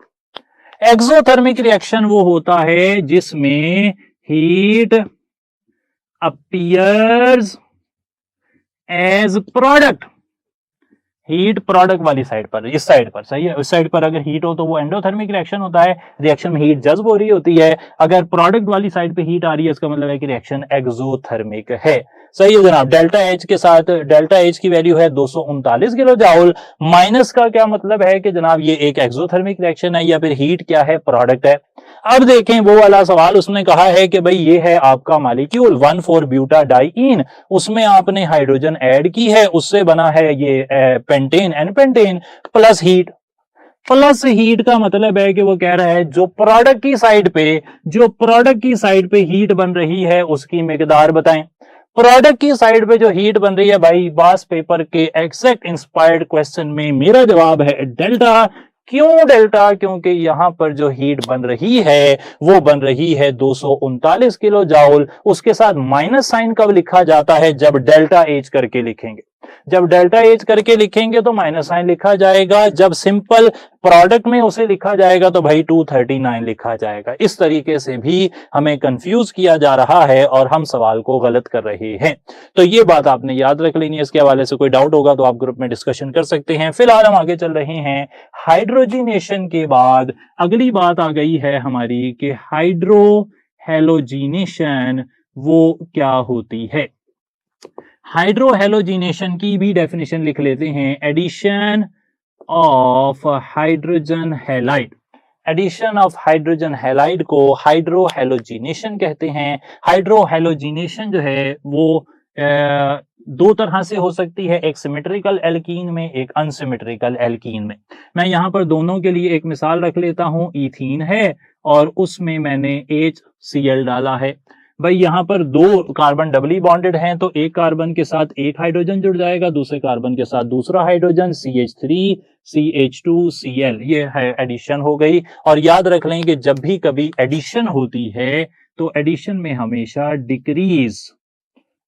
एक्सोथर्मिक रिएक्शन वो होता है जिसमें heat appears as product, heat product वाली साइड पर, इस साइड पर, सही है, उस साइड पर अगर हीट हो तो वो एंडोथर्मिक रिएक्शन होता है, रिएक्शन में हीट जज्ब हो रही होती है। अगर प्रोडक्ट वाली साइड पे हीट आ रही है इसका मतलब है कि रिएक्शन एक्सोथर्मिक है। सही है जनाब, डेल्टा H के साथ, डेल्टा H की वैल्यू है 239 किलो जूल, माइनस का क्या मतलब है कि जनाब ये एक एक्सोथर्मिक रिएक्शन है या फिर हीट क्या है, प्रोडक्ट है। अब देखें वो वाला सवाल, उसने कहा है कि भाई ये है आपका मॉलिक्यूल 1,4 ब्यूटाडाइईन, उसमें आपने हाइड्रोजन ऐड की है, उससे बना है ये pentane, n pentane, plus heat. Plus heat का मतलब है कि वो कह रहा है जो प्रोडक्ट की साइड पे हीट बन रही है उसकी मिकदार बताएं। प्रोडक्ट की साइड पे जो हीट बन रही है भाई, बास पेपर के एग्जैक्ट इंस्पायर्ड क्वेश्चन में मेरा जवाब है डेल्टा क्यों डेल्टा? क्योंकि यहां पर जो हीट बन रही है वो बन रही है 239 किलो जाउल। उसके साथ माइनस साइन कब लिखा जाता है? जब डेल्टा एच करके लिखेंगे। जब डेल्टा एच करके लिखेंगे तो माइनस साइन लिखा जाएगा, जब सिंपल प्रोडक्ट में उसे लिखा जाएगा तो भाई 239 लिखा जाएगा। इस तरीके से भी हमें कंफ्यूज किया जा रहा है और हम सवाल को गलत कर रहे हैं। तो ये बात आपने याद रख लेनी है। इसके हवाले से कोई डाउट होगा तो आप ग्रुप में डिस्कशन कर सकते हैं। फिलहाल हम आगे चल रहे हैं। हाइड्रोजिनेशन के बाद अगली बात आ गई है हमारी कि हाइड्रो हेलोजिनेशन वो क्या होती है। हाइड्रो हेलोजिनेशन की भी डेफिनेशन लिख लेते हैं। Addition of hydrogen halide. Addition of hydrogen halide को हाइड्रो हेलोजिनेशन कहते हैं। हाइड्रो हेलोजिनेशन जो है वो दो तरह से हो सकती है, एक सिमेट्रिकल एल्कीन में, एक अनसिमेट्रिकल एल्कीन में। मैं यहां पर दोनों के लिए एक मिसाल रख लेता हूं। इथीन है और उसमें मैंने HCl डाला है। भाई यहां पर दो कार्बन डबली बॉन्डेड हैं तो एक कार्बन के साथ एक हाइड्रोजन जुड़ जाएगा, दूसरे कार्बन के साथ दूसरा हाइड्रोजन, CH3 CH2Cl। ये है एडिशन हो गई। और याद रख लें कि जब भी कभी एडिशन होती है तो एडिशन में हमेशा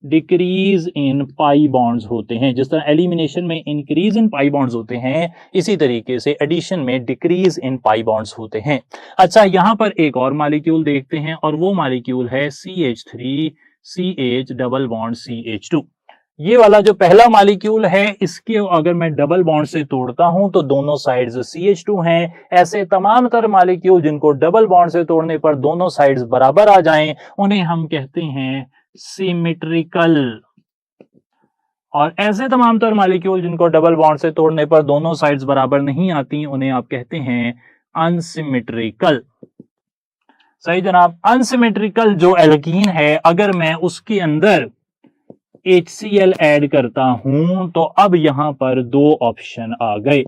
डिक्रीज इन पाई बॉन्ड्स होते हैं। जिस तरह एलिमिनेशन में इंक्रीज इन पाई बॉन्ड्स होते हैं, इसी तरीके से एडिशन में डिक्रीज इन पाई बॉन्ड्स होते हैं। अच्छा, यहां पर एक और मॉलिक्यूल देखते हैं और वो मॉलिक्यूल है CH3 CH double bond CH2। ये वाला जो पहला मॉलिक्यूल है, इसके अगर मैं डबल बॉन्ड से तोड़ता हूं तो दोनों साइड्स CH2 हैं। ऐसे तमाम तर मॉलिक्यूल जिनको डबल बॉन्ड से तोड़ने पर दोनों साइड्स बराबर आ जाएं, उन्हें हम कहते हैं सिमेट्रिकल। और ऐसे तमाम तर मॉलिक्यूल जिनको डबल बॉन्ड से तोड़ने पर दोनों साइड्स बराबर नहीं आती, उन्हें आप कहते हैं अनसिमेट्रिकल। सही जनाब। अनसिमेट्रिकल जो एल्कीन है, अगर मैं उसके अंदर HCl ऐड करता हूं तो अब यहां पर दो ऑप्शन आ गए।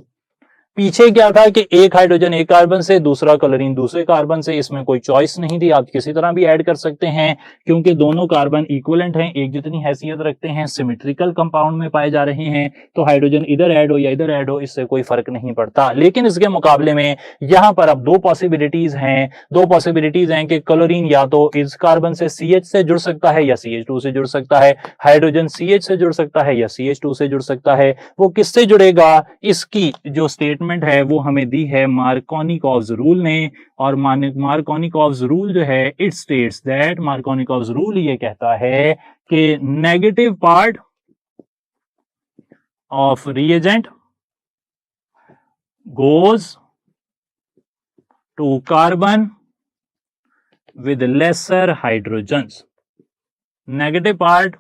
पीछे क्या था कि एक हाइड्रोजन एक कार्बन से, दूसरा क्लोरीन दूसरे कार्बन से। इसमें कोई चॉइस नहीं थी, आप किसी तरह भी ऐड कर सकते हैं क्योंकि दोनों कार्बन इक्विवेलेंट हैं, एक जितनी हैसियत रखते हैं, सिमेट्रिकल कंपाउंड में पाए जा रहे हैं। तो हाइड्रोजन इधर ऐड हो या इधर ऐड हो, इससे कोई फर्क नहीं पड़ता। लेकिन इसके मुकाबले में यहां पर अब दो पॉसिबिलिटीज हैं कि क्लोरीन या तो इस कार्बन से CH से जुड़ सकता है या CH2 से जुड़ सकता है, हाइड्रोजन CH से जुड़ सकता है या CH2 से जुड़ सकता है। वो किससे जुड़ेगा, इसकी जो स्टेटमेंट है वो हमें दी है मार्कोनिकॉव्स रूल ने। और मार्कोनिकॉव्स रूल जो है, it states that, Markovnikov's rule ये कहता है कि negative part of reagent goes to carbon with lesser hydrogens. Negative part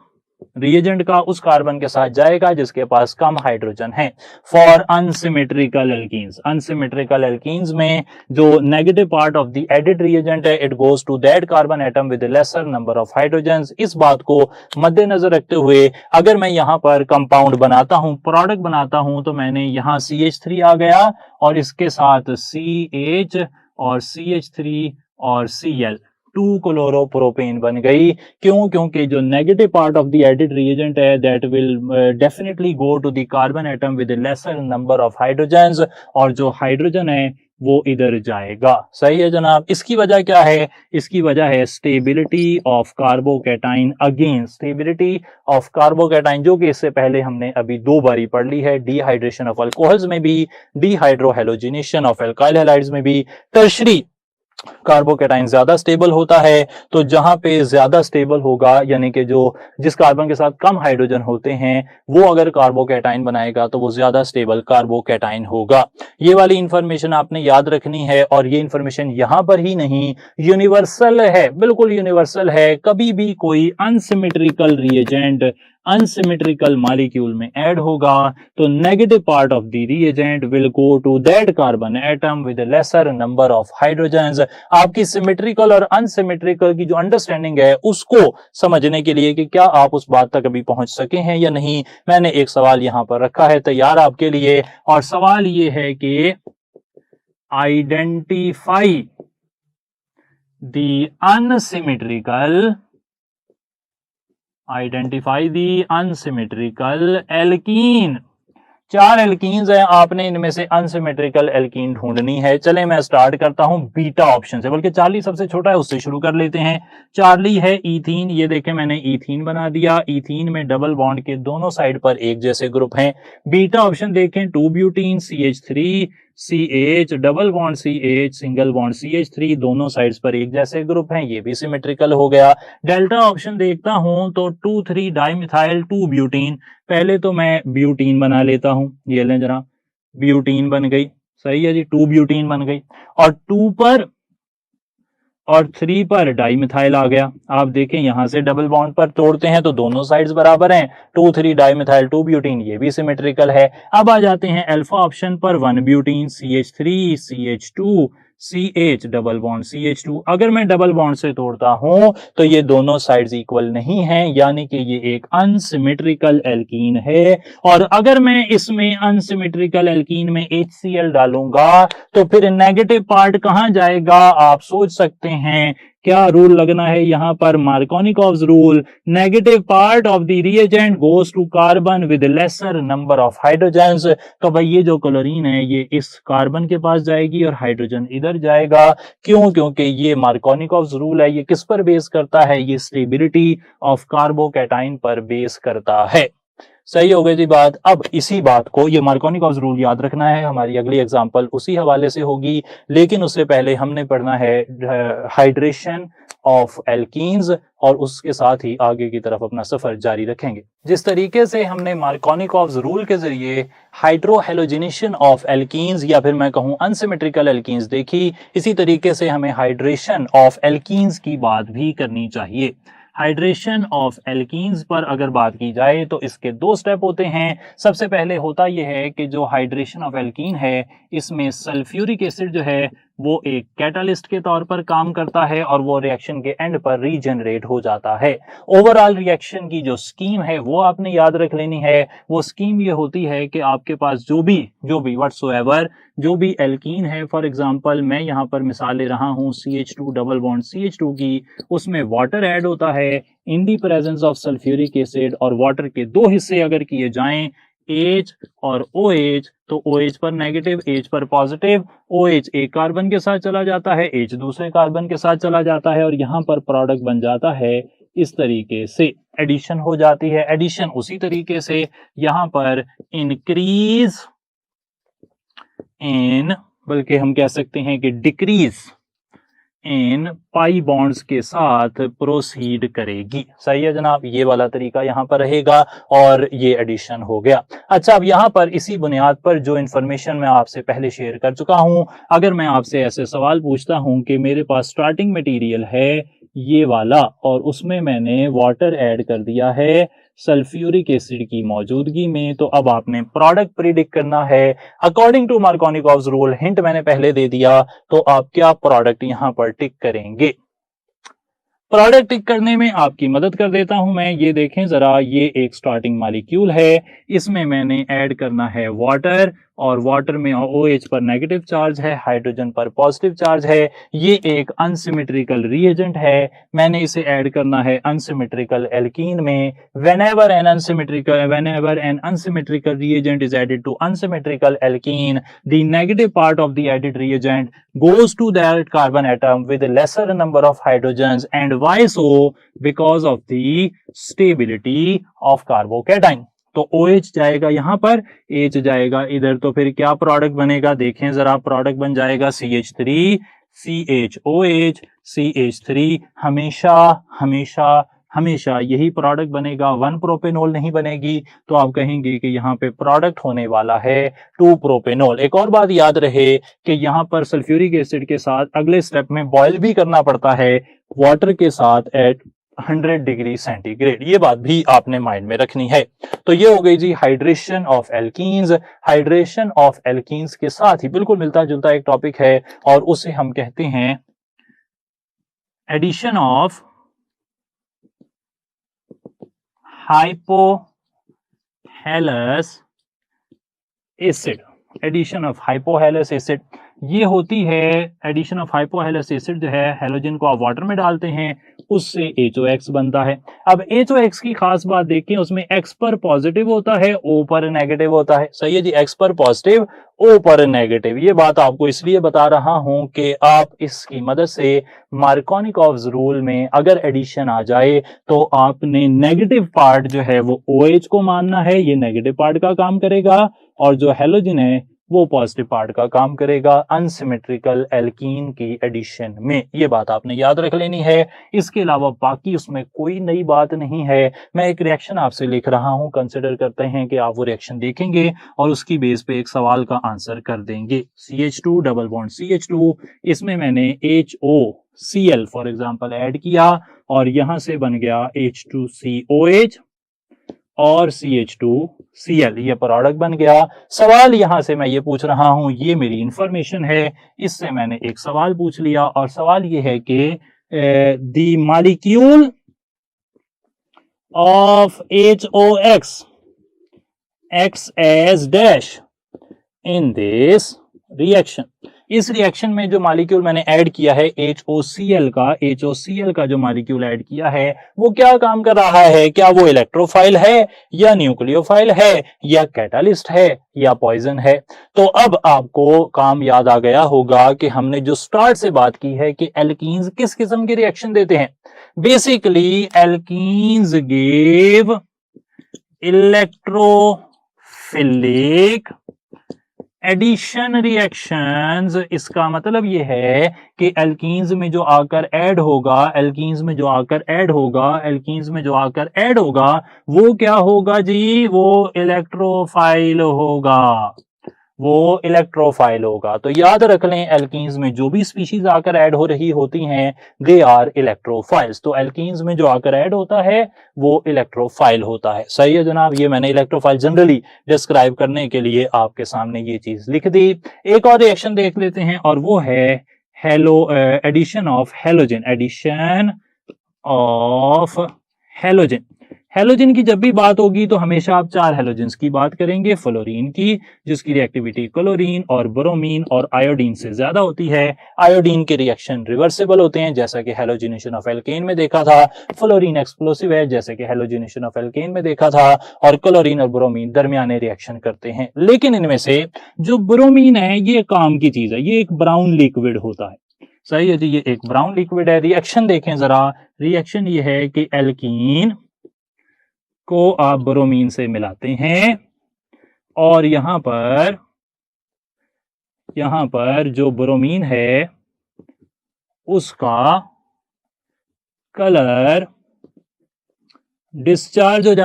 reagent का उस कार्बन के साथ जाएगा जिसके पास कम हाइड्रोजन है। For unsymmetrical alkenes, unsymmetrical alkenes में जो negative part of the added reagent है, it goes to that carbon atom with lesser number of hydrogens. इस बात को मद्देनजर रखते हुए अगर मैं यहां पर कंपाउंड बनाता हूं, प्रोडक्ट बनाता हूं, तो मैंने यहां CH3 आ गया और इसके साथ CH और CH3 और Cl, 2 क्लोरोप्रोपेन बन गई। क्यों? क्योंकि जो negative part of the added reagent है that will definitely go to the carbon atom with lesser number of hydrogens, और जो हाइड्रोजन है वो इधर जाएगा। सही है जनाब। इसकी वजह क्या है? इसकी वजह है stability of carbocation. Again stability of carbocation, जो कि इससे पहले हमने अभी 2 बारी पढ़ ली है, डिहाइड्रेशन ऑफ अल्कोहल्स में भी, डिहाइड्रोहेलोजिनेशन ऑफ एल्काइल हैलाइड्स में भी। टर्शरी कार्बोकैटाइन ज्यादा स्टेबल होता है, तो जहां पे ज्यादा स्टेबल होगा, यानी कि जो जिस कार्बन के साथ कम हाइड्रोजन होते हैं वो अगर कार्बोकैटाइन बनाएगा तो वो ज्यादा स्टेबल कार्बोकैटाइन होगा। ये वाली इंफॉर्मेशन आपने याद रखनी है। और ये इंफॉर्मेशन यहां पर ही नहीं, यूनिवर्सल है, बिल्कुल यूनिवर्सल है। कभी भी कोई अनसिमेट्रिकल रिएजेंट अनसिमेट्रिकल मॉलिक्यूल में ऐड होगा तो negative part of the reagent will go to that carbon atom with lesser number of hydrogens. आपकी सिमेट्रिकल और अनसिमेट्रिकल की जो अंडरस्टैंडिंग है उसको समझने के लिए कि क्या आप उस बात तक अभी पहुंच सके हैं या नहीं, मैंने एक सवाल यहां पर रखा है तैयार आपके लिए। और सवाल ये है कि identify the unsymmetrical alkene. 4 alkenes हैं, आपने इनमें से अनसिमेट्रिकल एल्कीन ढूंढनी है। चले मैं स्टार्ट करता हूं बीटा ऑप्शन से, बल्कि चार्ली सबसे छोटा है उससे शुरू कर लेते हैं। चार्ली है इथीन, ये देखें मैंने इथीन बना दिया। इथीन में डबल बॉन्ड के दोनों साइड पर एक जैसे ग्रुप हैं। बीटा ऑप्शन देखें 2 butene CH3 CH double bond CH single bond CH3 दोनों साइड्स पर एक जैसे ग्रुप हैं, ये भी सिमेट्रिकल हो गया। डेल्टा ऑप्शन देखता हूं तो 2,3 डाइमिथाइल 2 ब्यूटीन, पहले तो मैं ब्यूटीन बना लेता हूं, ये लें जरा, ब्यूटीन बन गई, सही है जी, 2 ब्यूटीन बन गई। और 2 पर और 3 पर डाइमिथाइल आ गया। आप देखें यहां से डबल बॉन्ड पर तोड़ते हैं तो दोनों साइड्स बराबर हैं, 2,3 डाइमिथाइल 2 ब्यूटीन, ये भी सिमेट्रिकल है। अब आ जाते हैं अल्फा ऑप्शन पर, 1 butene CH3 CH2 CH double bond CH2। अगर मैं डबल बॉन्ड से तोड़ता हूं तो ये दोनों साइड्स इक्वल नहीं हैं, यानी कि ये एक अनसिमेट्रिकल एल्कीन है। और अगर मैं इसमें अनसिमेट्रिकल एल्कीन में HCl डालूंगा तो फिर नेगेटिव पार्ट कहां जाएगा, आप सोच सकते हैं। क्या रूल लगना है यहां पर, Markovnikov's rule, negative part of the reagent goes to carbon with lesser number of hydrogens. तो भाई ये जो क्लोरीन है ये इस कार्बन के पास जाएगी और हाइड्रोजन इधर जाएगा। क्यों? क्योंकि ये मार्कोनिकॉव्स रूल है। ये किस पर बेस करता है, ये स्टेबिलिटी ऑफ कार्बोकैटाइन पर बेस करता है। सही हो गई जी बात। अब इसी बात को, ये मार्कोनिकॉव्स रूल याद रखना है, हमारी अगली एग्जांपल उसी हवाले से होगी, लेकिन उससे पहले हमने पढ़ना है हाइड्रेशन ऑफ एल्कीन्स, और उसके साथ ही आगे की तरफ अपना सफर जारी रखेंगे। जिस तरीके से हमने मार्कोनिकॉव्स रूल के जरिए हाइड्रोहेलोजिनेशन ऑफ एल्कीन्स या फिर मैं कहूं अनसिमेट्रिकल एल्कीन्स देखी, इसी तरीके से हमें हाइड्रेशन ऑफ एल्कीन्स की बात भी करनी चाहिए। हाइड्रेशन ऑफ एल्कीन्स पर अगर बात की जाए तो इसके 2 स्टेप होते हैं। सबसे पहले होता यह है कि जो हाइड्रेशन ऑफ एल्कीन है इसमें सल्फ्यूरिक एसिड जो है वो एक कैटालिस्ट के तौर पर काम करता है और वो रिएक्शन के एंड पर रीजनरेट हो जाता है। ओवरऑल रिएक्शन की जो स्कीम है वो आपने याद रख लेनी है। वो स्कीम ये होती है कि आपके पास जो भी व्हाटसोएवर जो भी एल्कीन है, फॉर एग्जांपल मैं यहाँ पर मिसाल ले रहा हूँ CH2 डबल बॉन्ड CH2 की, उसमें वाटर ऐड होता है in the presence of sulphuric acid, और वाटर के 2 हिस्से अगर किए जाएं, H और OH, तो OH पर नेगेटिव, H पर पॉजिटिव। OH एक कार्बन के साथ चला जाता है, H दूसरे कार्बन के साथ चला जाता है, और यहां पर प्रोडक्ट बन जाता है इस तरीके से, एडिशन हो जाती है। एडिशन उसी तरीके से यहां पर इंक्रीज इन, बल्कि हम कह सकते हैं कि डिक्रीज इन पाई बॉन्ड्स के साथ प्रोसीड करेगी। सही है जनाब, ये वाला तरीका यहां पर रहेगा और ये एडिशन हो गया। अच्छा, अब यहां पर इसी बुनियाद पर जो इंफॉर्मेशन मैं आपसे पहले शेयर कर चुका हूं, अगर मैं आपसे ऐसे सवाल पूछता हूं कि मेरे पास स्टार्टिंग मटेरियल है ये वाला और उसमें मैंने वाटर ऐड कर दिया है सल्फ्यूरिक एसिड की मौजूदगी में, तो अब आपने प्रोडक्ट प्रिडिक्ट करना है according to Markovnikov's rule. Hint मैंने पहले दे दिया, तो आप क्या प्रोडक्ट यहां पर टिक करेंगे। प्रोडक्ट टिक करने में आपकी मदद कर देता हूं मैं। ये देखें जरा, ये एक स्टार्टिंग मॉलिक्यूल है, इसमें मैंने ऐड करना है वाटर, और वाटर में OH पर नेगेटिव चार्ज है, हाइड्रोजन पर पॉजिटिव चार्ज है। ये एक अनसिमेट्रिकल रिएजेंट है, मैंने इसे ऐड करना है अनसिमेट्रिकल एल्कीन में। whenever an unsymmetrical reagent is added to unsymmetrical alkene, the negative part of the added reagent goes to that carbon atom with a lesser number of hydrogens, and why so? Because of the stability of carbocation. तो OH जाएगा यहां पर, H जाएगा इधर, तो फिर क्या product बनेगा देखें जरा। प्रोडक्ट बन जाएगा CH3 CHOH CH3, हमेशा हमेशा हमेशा यही प्रोडक्ट बनेगा, 1 प्रोपेनॉल नहीं बनेगी। तो आप कहेंगे कि यहाँ पे प्रोडक्ट होने वाला है 2 प्रोपेनॉल। एक और बात याद रहे कि यहाँ पर सल्फ्यूरिक एसिड के साथ अगले स्टेप में बॉयल भी करना पड़ता है वाटर के साथ एट 100 डिग्री सेंटीग्रेड, ये बात भी आपने माइंड में रखनी है। तो ये हो गई जी hydration of alkenes. Hydration of alkenes के साथ ही बिल्कुल मिलता जुलता एक टॉपिक है और उसे हम कहते हैं addition of hypohalous acid. Addition of hypohalous acid, ये होती है एडिशन ऑफ हाइपोहाइलस एसिड, जो है हैलोजन को आप वाटर में डालते हैं, उससे HOX बनता है। अब HOX की खास बात देखें, उसमें X पर पॉजिटिव होता है, O पर नेगेटिव होता है। सही है जी, X पर पॉजिटिव, O पर नेगेटिव। ये बात आपको इसलिए बता रहा हूं कि आप इसकी मदद से मार्कोनिकॉव्स रूल में अगर एडिशन आ जाए तो आपने नेगेटिव पार्ट जो है वो OH को मानना है, ये नेगेटिव पार्ट का काम करेगा, और जो हैलोजन है वो पॉजिटिव पार्ट का काम करेगा अनसिमेट्रिकल एल्कीन की एडिशन में। ये बात आपने याद रख लेनी है। इसके अलावा बाकी उसमें कोई नई बात नहीं है। मैं एक रिएक्शन आपसे लिख रहा हूं, कंसिडर करते हैं कि आप वो रिएक्शन देखेंगे और उसकी बेस पे एक सवाल का आंसर कर देंगे। CH2 डबल बॉन्ड CH2, इसमें मैंने HOCl फॉर एग्जांपल ऐड किया और यहां से बन गया H2COH और CH2Cl, ये प्रोडक्ट बन गया। सवाल यहां से मैं ये पूछ रहा हूं, ये मेरी इंफॉर्मेशन है, इससे मैंने एक सवाल पूछ लिया और सवाल ये है कि the molecule of HOX acts as dash in this reaction। इस रिएक्शन में जो मॉलिक्यूल मैंने ऐड किया है HOCl का जो मॉलिक्यूल ऐड किया है वो क्या काम कर रहा है? क्या वो इलेक्ट्रोफाइल है या न्यूक्लियोफाइल है या कैटालिस्ट है या पॉइजन है? तो अब आपको काम याद आ गया होगा कि हमने जो स्टार्ट से बात की है कि एल्कीन्स किस किस्म के रिएक्शन देते हैं। Basically alkenes give electrophilic addition reactions. इसका मतलब यह है कि एल्कीन्स में जो आकर ऐड होगा, वो क्या होगा जी? वो इलेक्ट्रोफाइल होगा। तो याद रख लें, एल्कीन्स में जो भी स्पीशीज आकर ऐड हो रही होती हैं, दे आर इलेक्ट्रोफाइल्स। तो एल्कीन्स में जो आकर ऐड होता है वो इलेक्ट्रोफाइल होता है। सही है जनाब, ये मैंने इलेक्ट्रोफाइल जनरली डिस्क्राइब करने के लिए आपके सामने ये चीज लिख दी। एक और रिएक्शन देख लेते हैं और वो है एडिशन ऑफ हैलोजन। हैलोजन की जब भी बात होगी तो हमेशा आप 4 हैलोजन्स की बात करेंगे। फ्लोरीन की, जिसकी रिएक्टिविटी क्लोरीन और ब्रोमीन और आयोडीन से ज्यादा होती है। आयोडीन के रिएक्शन रिवर्सिबल होते हैं, जैसा कि हैलोजिनेशन ऑफ एल्केन में देखा था। फ्लोरीन एक्सप्लोसिव है, जैसे कि हैलोजिनेशन ऑफ एल्केन में देखा था। और क्लोरीन और ब्रोमीन दरमियाने रिएक्शन करते हैं। लेकिन इनमें से जो ब्रोमीन है ये काम की चीज है, ये एक ब्राउन लिक्विड होता है। सही है जी, ये एक ब्राउन लिक्विड है। रिएक्शन देखें जरा, रिएक्शन ये है कि एल्कीन को आप ब्रोमीन से मिलाते हैं और यहां पर जो ब्रोमीन है उसका कलर डिस्चार्ज हो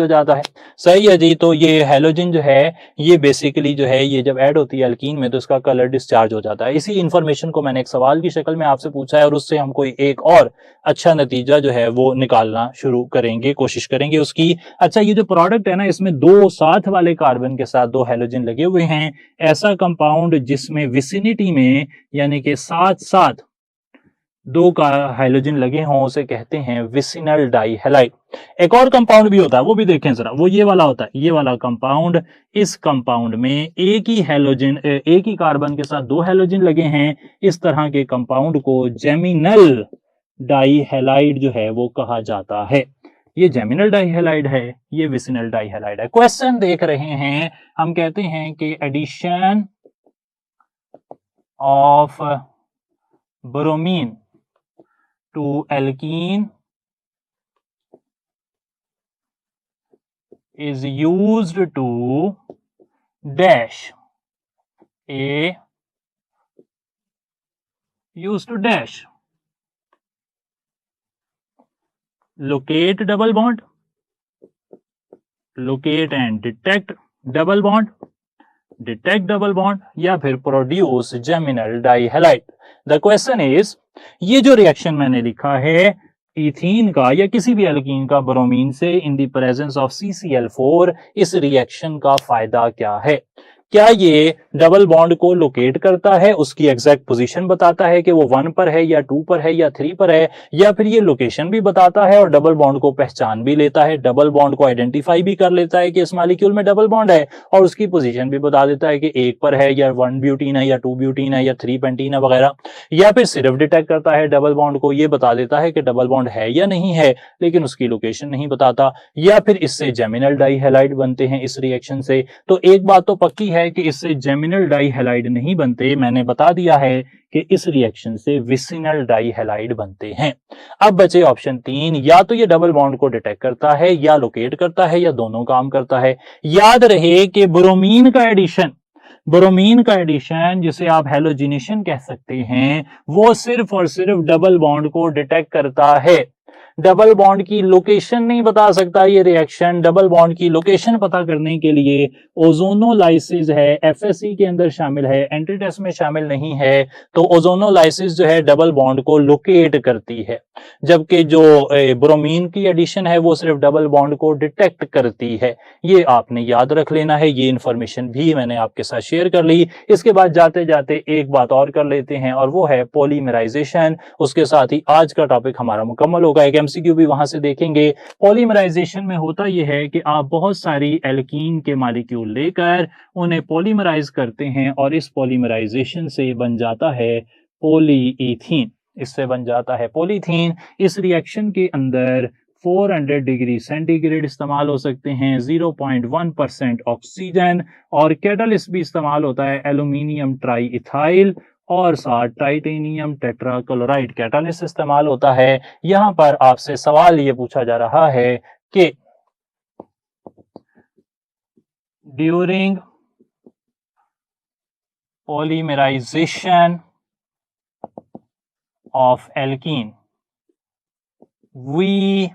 जाता है। सही है जी। तो ये हैलोजन जो है ये बेसिकली जो है ये जब ऐड होती है एल्कीन में तो इसका कलर डिस्चार्ज हो जाता है। इसी इंफॉर्मेशन को मैंने एक सवाल की शक्ल में आपसे पूछा है और उससे हम कोई एक और अच्छा नतीजा जो है वो निकालना शुरू करेंगे, कोशिश करेंगे उसकी। अच्छा, ये जो प्रोडक्ट है ना, इसमें 2 साथ वाले कार्बन के साथ 2 हैलोजन लगे हुए हैं। ऐसा कंपाउंड जिसमें विसिनिटी में यानी कि साथ 2 का हैलोजन लगे हों उसे कहते हैं विसिनल डाइहैलाइड। एक और कंपाउंड भी होता है, वो भी देखें जरा, वो ये वाला होता है, ये वाला कंपाउंड। इस कंपाउंड में एक ही कार्बन के साथ 2 हैलोजन लगे हैं। इस तरह के कंपाउंड को जेमिनल डाइहैलाइड जो है वो कहा जाता है। ये जेमिनल डाइहैलाइड है, ये विसिनल डाइहैलाइड है। क्वेश्चन देख रहे हैं, हम कहते हैं कि addition of bromine to alkene is used to dash locate double bond, locate and detect double bond या फिर produce geminal dihalide. The question is, ये जो रिएक्शन मैंने लिखा है इथीन का या किसी भी एल्कीन का ब्रोमीन से in the presence of CCl4, इस रिएक्शन का फायदा क्या है? क्या ये डबल बॉन्ड को लोकेट करता है, उसकी एग्जैक्ट पोजीशन बताता है कि वो 1 पर है या 2 पर है या 3 पर है, या फिर ये लोकेशन भी बताता है और डबल बॉन्ड को पहचान भी लेता है, डबल बॉन्ड को आइडेंटिफाई भी कर लेता है कि इस मॉलिक्यूल में डबल बॉन्ड है, और उसकी पोजीशन भी बता देता है कि 1 पर है या 1 ब्यूटीन है या 2 ब्यूटीन है या 3 पेंटीन है वगैरह, या फिर सिर्फ डिटेक्ट करता है डबल बॉन्ड को, ये बता देता है कि डबल बॉन्ड है या नहीं है, लेकिन उसकी लोकेशन नहीं बताता, या फिर इससे जेमिनल डाई हैलाइड बनते हैं इस रिएक्शन से। तो एक बात तो पक्की है कि इससे जेमिनल डाई हैलाइड नहीं बनते, मैंने बता दिया है कि इस रिएक्शन से विसिनल डाई हैलाइड बनते हैं। अब बचे ऑप्शन 3, या तो ये डबल बॉन्ड को डिटेक्ट करता है या लोकेट करता है या दोनों काम करता है। याद रहे कि ब्रोमीन का एडिशन जिसे आप हैलोजिनेशन कह सकते हैं, वो सिर्फ और सिर्फ डबल बॉन्ड को डिटेक्ट करता है, डबल बॉन्ड की लोकेशन नहीं बता सकता। ये रिएक्शन डबल बॉन्ड की लोकेशन पता करने के लिए ओजोनोलाइसिस है, एफएससी के अंदर शामिल है, एंटीटेस्ट में शामिल नहीं है। तो ओजोनोलाइसिस जो है डबल बॉन्ड को लोकेट करती है, जबकि जो ब्रोमीन की एडिशन है वो सिर्फ डबल बॉन्ड को डिटेक्ट करती है। ये आपने याद रख लेना है, ये इंफॉर्मेशन भी मैंने आपके साथ शेयर कर ली। इसके बाद जाते जाते एक बात और कर लेते हैं, और वो है पॉलीमराइजेशन। उसके साथ ही आज का टॉपिक हमारा मुकम्मल होगा। एक एमसीक्यू भी वहां से देखेंगे। पॉलीमराइजेशन में होता यह है कि आप बहुत सारी एल्कीन के मॉलिक्यूल लेकर उन्हें पॉलीमराइज करते हैं, और इस पॉलीमराइजेशन से बन जाता है पॉलीईथीन। इससे बन जाता है पॉलीथीन। इस रिएक्शन के अंदर 400 डिग्री सेंटीग्रेड इस्तेमाल हो सकते हैं, 0.1% ऑक्सीजन, और कैटलिस्ट भी इस्तेमाल होता है एल्यूमिनियम ट्राई इथाइल, और साथ टाइटेनियम टेट्राक्लोराइड कैटालिस्ट इस्तेमाल होता है। यहां पर आपसे सवाल ये पूछा जा रहा है कि during polymerisation of alkene we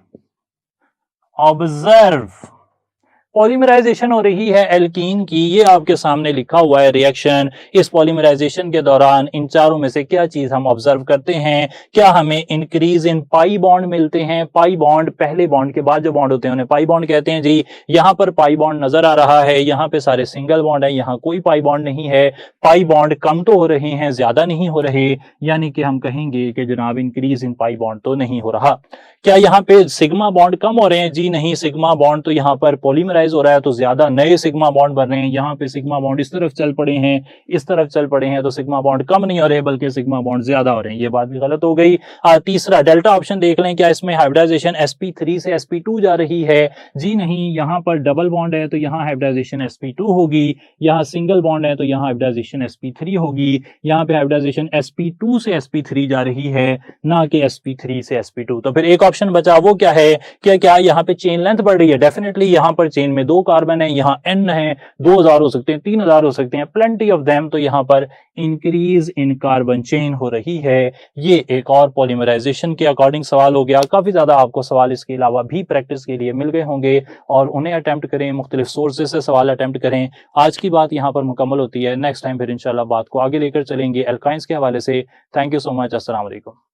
observe, polymerisation हो रही है एल्कीन की, ये आपके सामने लिखा हुआ है रिएक्शन। इस पॉलीमराइजेशन के दौरान इन चारों में से क्या चीज हम ऑब्जर्व करते हैं? क्या हमें इंक्रीज इन पाई बॉन्ड मिलते हैं? पाई बॉन्ड, पहले बॉन्ड के बाद जो बॉन्ड होते हैं उन्हें पाई बॉन्ड कहते हैं जी। यहां पर पाई बॉन्ड नजर आ रहा है, यहां पे सारे सिंगल बॉन्ड है, यहां कोई पाई बॉन्ड नहीं है। पाई बॉन्ड कम तो हो रहे हैं, ज्यादा नहीं हो रहे, यानी कि हम कहेंगे कि जनाब इंक्रीज इन पाई बॉन्ड तो नहीं हो रहा। क्या यहाँ पे सिग्मा बॉन्ड कम हो रहे हैं? जी नहीं, सिग्मा बॉन्ड तो यहाँ पर पॉलीमराइज हो रहा है, तो ज्यादा नए सिग्मा बॉन्ड बन रहे हैं। यहाँ पे सिग्मा बॉन्ड इस तरफ चल पड़े हैं, इस तरफ चल पड़े हैं, तो सिग्मा बॉन्ड कम नहीं हो रहे बल्कि सिग्मा बॉन्ड ज्यादा हो रहे हैं। ये बात भी गलत हो गई। तीसरा डेल्टा ऑप्शन देख लें, क्या इसमें हाइब्रिडाइजेशन sp3 से sp2 जा रही है? जी नहीं, यहाँ पर डबल बॉन्ड है तो यहाँ हाइब्रिडाइजेशन sp2 होगी, यहाँ सिंगल बॉन्ड है तो यहाँ हाइब्रिडाइजेशन sp3 होगी। यहाँ पे हाइब्रिडाइजेशन sp2 से sp3 जा रही है, ना कि sp3 से sp2। तो फिर एक ऑप्शन बचा, वो क्या है? क्या यहाँ पे चेन लेंथ बढ़ रही है? डेफिनेटली यहाँ पर चेन में 2 कार्बन है, यहाँ n है, 2000 हो सकते हैं, 3000 हो सकते हैं, प्लेंटी ऑफ देम। तो यहाँ पर इंक्रीज इन कार्बन चेन हो रही है। ये एक और पॉलीमराइजेशन के अकॉर्डिंग सवाल हो गया। काफी ज्यादा आपको सवाल इसके अलावा भी प्रैक्टिस के लिए मिल गए होंगे, और उन्हें अटेम्प्ट करें, मुख्तलिफ सोर्सेज से सवाल अटेम्प्ट करें। आज की बात यहाँ पर मुकम्मल होती है। नेक्स्ट टाइम फिर इंशाल्लाह बात को आगे लेकर चलेंगे एल्काइंस के हवाले से। Thank you so much. अस्सलाम वालेकुम।